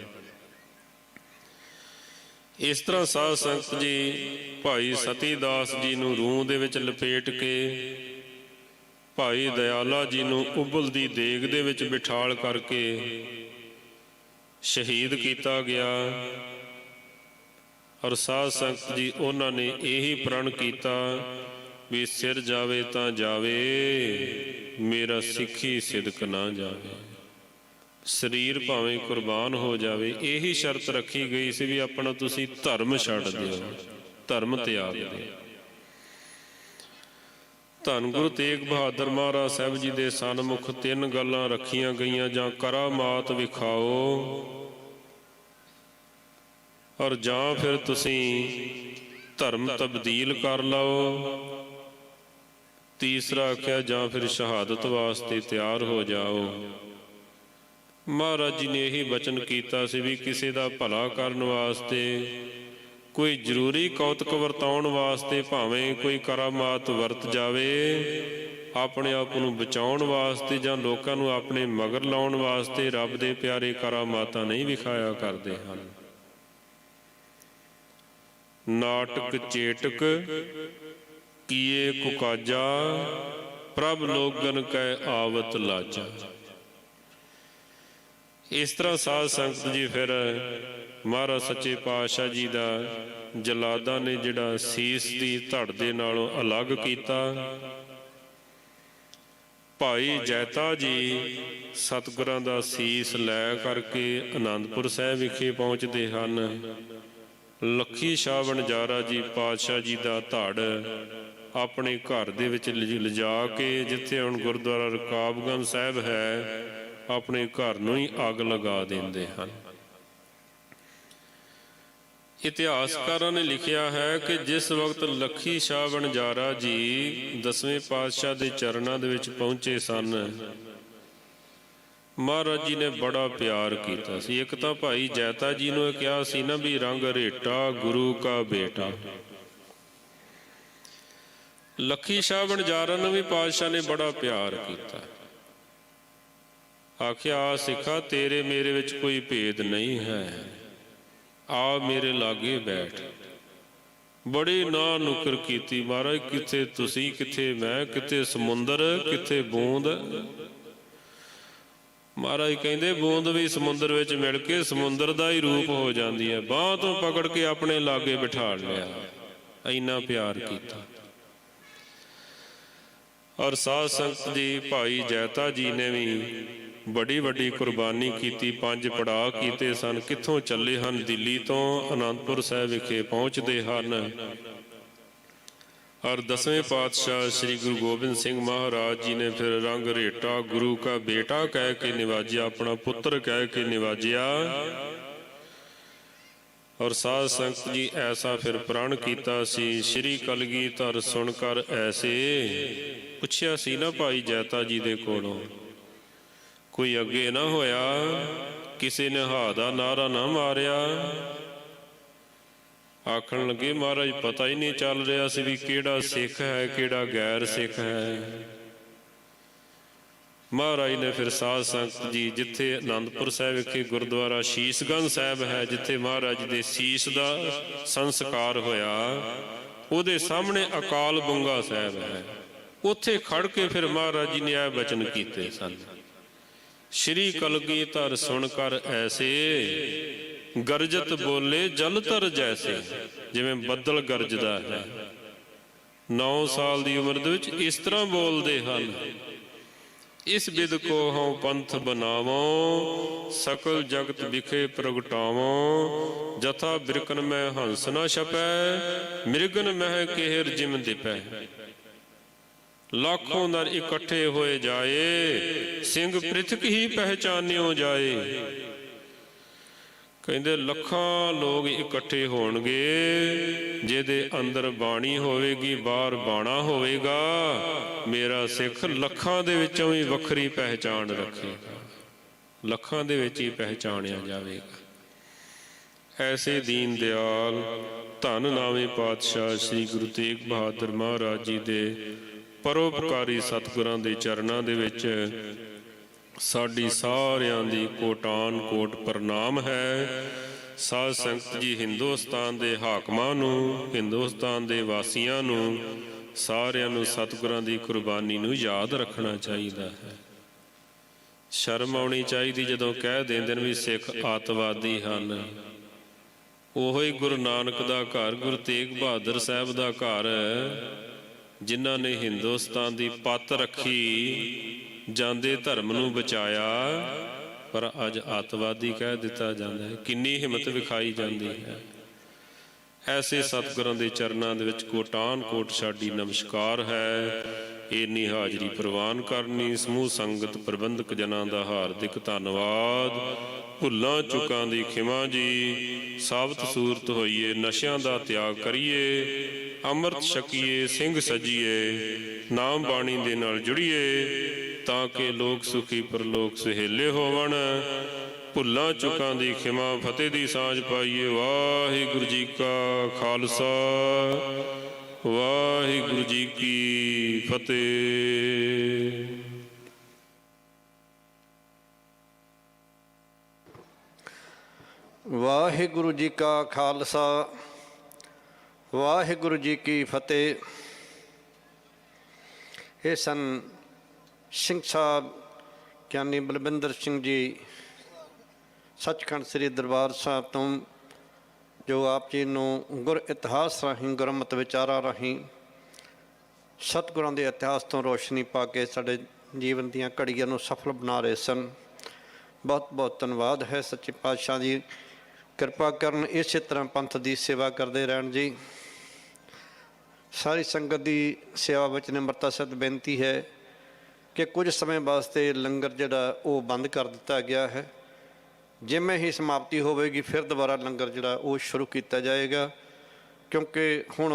ਇਸ ਤਰ੍ਹਾਂ ਸਾਧ ਸੰਗਤ ਜੀ ਭਾਈ ਸਤੀ ਦਾਸ ਜੀ ਨੂੰ ਰੂਹ ਦੇ ਵਿੱਚ ਲਪੇਟ ਕੇ, ਭਾਈ ਦਿਆਲਾ ਜੀ ਨੂੰ ਉਬਲਦੀ ਦੇਗ ਦੇ ਵਿੱਚ ਬਿਠਾਲ ਕਰਕੇ ਸ਼ਹੀਦ ਕੀਤਾ ਗਿਆ। ਔਰ ਸਾਧ ਸੰਗਤ ਜੀ ਉਹਨਾਂ ਨੇ ਇਹੀ ਪ੍ਰਣ ਕੀਤਾ ਵੀ ਸਿਰ ਜਾਵੇ ਤਾਂ ਜਾਵੇ, ਮੇਰਾ ਸਿੱਖੀ ਸਿਦਕ ਨਾ ਜਾਵੇ। ਸਰੀਰ ਭਾਵੇਂ ਕੁਰਬਾਨ ਹੋ ਜਾਵੇ, ਇਹੀ ਸ਼ਰਤ ਰੱਖੀ ਗਈ ਸੀ ਵੀ ਆਪਣਾ ਤੁਸੀਂ ਧਰਮ ਛੱਡ ਦਿਓ, ਧਰਮ ਤਿਆਗ ਦਿਓ। ਧੰਨ ਗੁਰੂ ਤੇਗ ਬਹਾਦਰ ਮਹਾਰਾਜ ਸਾਹਿਬ ਜੀ ਦੇ ਸਨਮੁਖ ਤਿੰਨ ਗੱਲਾਂ ਰੱਖੀਆਂ ਗਈਆਂ, ਜਾਂ ਕਰਾਮਾਤ ਵਿਖਾਓ, ਔਰ ਜਾਂ ਫਿਰ ਤੁਸੀਂ ਧਰਮ ਤਬਦੀਲ ਕਰ ਲਓ। ਤੀਸਰਾ ਆਖਿਆ, ਜਾਂ ਫਿਰ ਸ਼ਹਾਦਤ ਵਾਸਤੇ ਤਿਆਰ ਹੋ ਜਾਓ। ਮਹਾਰਾਜ ਜੀ ਨੇ ਇਹੀ ਬਚਨ ਕੀਤਾ ਸੀ ਵੀ ਕਿਸੇ ਦਾ ਭਲਾ ਕਰਨ ਵਾਸਤੇ, ਕੋਈ ਜ਼ਰੂਰੀ ਕੌਤਕ ਵਰਤਾਉਣ ਵਾਸਤੇ ਭਾਵੇਂ ਕੋਈ ਕਰਾਮਾਤ ਵਰਤ ਜਾਵੇ, ਆਪਣੇ ਆਪ ਨੂੰ ਬਚਾਉਣ ਵਾਸਤੇ ਜਾਂ ਲੋਕਾਂ ਨੂੰ ਆਪਣੇ ਮਗਰ ਲਾਉਣ ਵਾਸਤੇ ਰੱਬ ਦੇ ਪਿਆਰੇ ਕਰਾਮਾਤਾਂ ਨਹੀਂ ਵਿਖਾਇਆ ਕਰਦੇ ਹਨ। ਨਾਟਕ ਚੇਟਕ ਕੀਏ ਕੁਕਾਜਾ, ਪ੍ਰਭ ਲੋਗਨ ਕੈ ਆਵਤ ਲਾਜਾ। ਇਸ ਤਰ੍ਹਾਂ ਸਾਧ ਸੰਗਤ ਜੀ ਫਿਰ ਮਹਾਰਾਜ ਸੱਚੇ ਪਾਤਸ਼ਾਹ ਜੀ ਦਾ ਜਲਾਦਾਂ ਨੇ ਜਿਹੜਾ ਸੀਸ ਦੀ ਧੜ ਦੇ ਨਾਲੋਂ ਅਲੱਗ ਕੀਤਾ। ਭਾਈ ਜੈਤਾ ਜੀ ਸਤਿਗੁਰਾਂ ਦਾ ਸੀਸ ਲੈ ਕਰਕੇ ਅਨੰਦਪੁਰ ਸਾਹਿਬ ਵਿਖੇ ਪਹੁੰਚਦੇ ਹਨ। ਲੱਖੀ ਸ਼ਾਹ ਵਣਜਾਰਾ ਜੀ ਪਾਤਸ਼ਾਹ ਜੀ ਦਾ ਧੜ ਆਪਣੇ ਘਰ ਦੇ ਵਿੱਚ ਲਿਜਾ ਕੇ, ਜਿੱਥੇ ਹੁਣ ਗੁਰਦੁਆਰਾ ਰਕਾਬਗੰਜ ਸਾਹਿਬ ਹੈ, ਆਪਣੇ ਘਰ ਨੂੰ ਹੀ ਅੱਗ ਲਗਾ ਦਿੰਦੇ ਹਨ। ਇਤਿਹਾਸਕਾਰਾਂ ਨੇ ਲਿਖਿਆ ਹੈ ਕਿ ਜਿਸ ਵਕਤ ਲੱਖੀ ਸ਼ਾਹ ਵਣਜਾਰਾ ਜੀ 10ਵੇਂ ਪਾਤਸ਼ਾਹ ਦੇ ਚਰਨਾਂ ਦੇ ਵਿੱਚ ਪਹੁੰਚੇ ਸਨ, ਮਹਾਰਾਜ ਜੀ ਨੇ ਬੜਾ ਪਿਆਰ ਕੀਤਾ ਸੀ। ਇੱਕ ਤਾਂ ਭਾਈ ਜੈਤਾ ਜੀ ਨੂੰ ਕਿਹਾ ਸੀ ਨਾ ਵੀ ਰੰਗ ਰੇਟਾ ਗੁਰੂ ਕਾ ਬੇਟਾ। ਲੱਖੀ ਸ਼ਾਹ ਵਣਜਾਰਾ ਨੂੰ ਵੀ ਪਾਤਸ਼ਾਹ ਨੇ ਬੜਾ ਪਿਆਰ ਕੀਤਾ। ਆਖਿਆ, ਸਿੱਖਾ ਤੇਰੇ ਮੇਰੇ ਵਿੱਚ ਕੋਈ ਭੇਦ ਨਹੀਂ ਹੈ, ਆ ਮੇਰੇ ਲਾਗੇ ਬੈਠ। ਬੜੀ ਨਾ ਨੁਕਰ ਕੀਤੀ, ਮਹਾਰਾਜ ਕਿੱਥੇ ਤੁਸੀਂ, ਕਿੱਥੇ ਮੈਂ, ਕਿੱਥੇ ਸਮੁੰਦਰ, ਕਿੱਥੇ ਬੂੰਦ। ਮਹਾਰਾਜ ਕਹਿੰਦੇ ਬੂੰਦ ਵੀ ਸਮੁੰਦਰ ਵਿੱਚ ਮਿਲ ਕੇ ਸਮੁੰਦਰ ਦਾ ਹੀ ਰੂਪ ਹੋ ਜਾਂਦੀ ਹੈ। ਬਾਂਹ ਤੋਂ ਪਕੜ ਕੇ ਆਪਣੇ ਲਾਗੇ ਬਿਠਾ ਲਿਆ, ਇੰਨਾ ਪਿਆਰ ਕੀਤਾ। ਔਰ ਸਾਧ ਸੰਗਤ ਜੀ ਭਾਈ ਜੈਤਾ ਜੀ ਨੇ ਵੀ ਬੜੀ ਵੱਡੀ ਕੁਰਬਾਨੀ ਕੀਤੀ। 5 ਪੜਾਅ ਕੀਤੇ ਸਨ। ਕਿੱਥੋਂ ਚੱਲੇ ਹਨ? ਦਿੱਲੀ ਤੋਂ ਅਨੰਦਪੁਰ ਸਾਹਿਬ ਵਿਖੇ ਪਹੁੰਚਦੇ ਹਨ। और 10वें पातशाह श्री गुरु गोबिंद सिंह महाराज जी ने फिर रंग रेटा गुरु का बेटा कह के निवाजिया, अपना पुत्र कह के निवाजिया। और साध संगत जी ऐसा फिर प्रण कीता सी। श्री कलगीधर सुनकर ऐसे पुछया सी ना भाई जैता जी दे कोलों, कोई अगे ना होया, किसी ने हा दा नारा ना मारिया। आखन लगे महाराज पता ही नहीं चल रहा सी भी केड़ा सिख है केड़ा गैर सिख है। महाराज ने फिर साध संगत जी जिथे आनंदपुर साहिब विखे गुरुद्वारा शीशगंज साहिब है, जिथे महाराज दे शीश का संस्कार होया, उहदे सामने अकाल बुंगा साहिब है, उत्थे खड़ के फिर महाराज जी ने यह बचन कीते सन। श्री कलगीधर सुनकर ऐसे गरजत बोले जलतर जैसे, जिवें बदल गरजदा है। 9 साल की उम्र दे विच इस तरह बोलते हैं। इस बिद को हूँ पंथ बनावो, सकल जगत विखे प्रगटावो। जथा बिरकन में हंस न छपै, मृगन मह केहर जिम दिपै। लाखों नर इकट्ठे होए जाए, सिंह पृथक ही पहचानियो जाए। कहते लखां लोग इकट्ठे होणगे, जिहदे अंदर बाणी होवेगी बाहर बाणा होवेगा। मेरा सिख लखां दे विचों भी वखरी पहचान रखेगा, लखां दे विच ही पहचानिया जावेगा। ऐसे दीन दयाल धन नावे पातशाह श्री गुरु तेग बहादुर महाराज जी दे परोपकारी सतगुरां दे चरनां दे विच साडी सारियां दी कोटान कोट प्रणाम है। साध संगत जी हिंदुस्तान दे हाकमां नूं, हिंदुस्तान दे वासियां नूं, सारियां नूं सतगुरां दी कुर्बानी नूं याद रखना चाहिदा है। शर्म आउणी चाहिदी जदों कह देंदे ने भी सिख आतवादी हन। ओहो ही गुरु नानक दा घर, गुरु तेग बहादुर साहिब दा घर, जिन्हां ने हिंदुस्तान दी पत रखी, जांदे धर्म नूं बचाया, पर अज आतवादी कह दिता जाता है। किन्नी हिम्मत विखाई जाती है। ऐसे सतगुरां दे चरनां दे विच कोटान कोट साडी नमस्कार है। इन्नी हाजरी प्रवान करनी। समूह संगत प्रबंधक जनां दा हार्दिक धन्नवाद। भुल्लां चुकां दी खिमा जी। साबत सूरत होईए, नशियां दा त्याग करिए, अमृत छकीए, सिंह सजीए, नाम बाणी दे नाल जुड़िए, तां कि लोक सुखी परलोक सुहेले होवन। भुल्लां चुकां दी खिमा, फतेह दी सांझ पाईए। वाहिगुरू जी का खालसा, वाहिगुरू जी की फतेह। वाहिगुरू जी का खालसा, वाहिगुरू जी की फतेह। ये सन ਸਿੰਘ ਸਾਹਿਬ ਗਿਆਨੀ ਬਲਵਿੰਦਰ ਸਿੰਘ ਜੀ ਸੱਚਖੰਡ ਸ੍ਰੀ ਦਰਬਾਰ ਸਾਹਿਬ ਤੋਂ, ਜੋ ਆਪ ਜੀ ਨੂੰ ਗੁਰ ਇਤਿਹਾਸ ਰਾਹੀਂ, ਗੁਰਮਤਿ ਵਿਚਾਰਾਂ ਰਾਹੀਂ ਸਤਿਗੁਰਾਂ ਦੇ ਇਤਿਹਾਸ ਤੋਂ ਰੋਸ਼ਨੀ ਪਾ ਕੇ ਸਾਡੇ ਜੀਵਨ ਦੀਆਂ ਘੜੀਆਂ ਨੂੰ ਸਫਲ ਬਣਾ ਰਹੇ ਸਨ। ਬਹੁਤ ਬਹੁਤ ਧੰਨਵਾਦ ਹੈ। ਸੱਚੇ ਪਾਤਸ਼ਾਹ ਜੀ ਕਿਰਪਾ ਕਰਨ, ਇਸੇ ਤਰ੍ਹਾਂ ਪੰਥ ਦੀ ਸੇਵਾ ਕਰਦੇ ਰਹਿਣ ਜੀ। ਸਾਰੀ ਸੰਗਤ ਦੀ ਸੇਵਾ ਵਿੱਚ ਨਿਮਰਤਾ ਸਹਿਤ ਬੇਨਤੀ ਹੈ कि कुछ समय वास्ते लंगर जिहड़ा वो बंद कर दिता गया है। जिवें ही समाप्ति होवेगी फिर दोबारा लंगर जिहड़ा वो शुरू किया जाएगा, क्योंकि हुण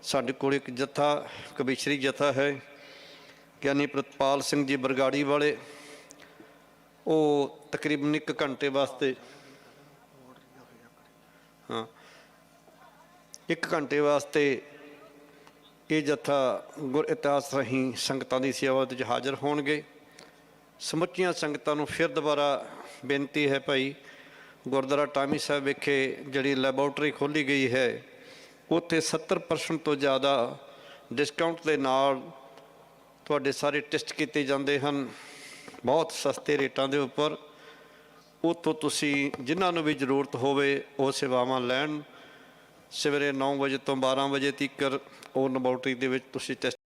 साडे कोल एक जत्था, कबीशरी जत्था है, ज्ञानी प्रतपाल सिंह जी बरगाड़ी वाले। वो तकरीबन 1 घंटे वास्ते, हाँ 1 घंटे वास्ते ये जत्था गुर इतिहास राहीं संगतां दी सेवा विच हाज़र होणगे। समुचियां संगतां नूं फिर दोबारा बेनती है भाई, गुरुद्वारा टामी साहिब विखे जिहड़ी लैबोरेटरी खोली गई है, उत्थे 70% तो ज़्यादा डिस्काउंट के नाल तुहाडे सारे टेस्ट किए जाते हैं, बहुत सस्ते रेटां दे उपर। उत्थों तुसीं जिन्हां नूं भी जरूरत होवे वो सेवावां लैण। सवेरे 9 बजे तो 12 बजे तक वो लैबोरेटरी दे विच तुसीं टेस्ट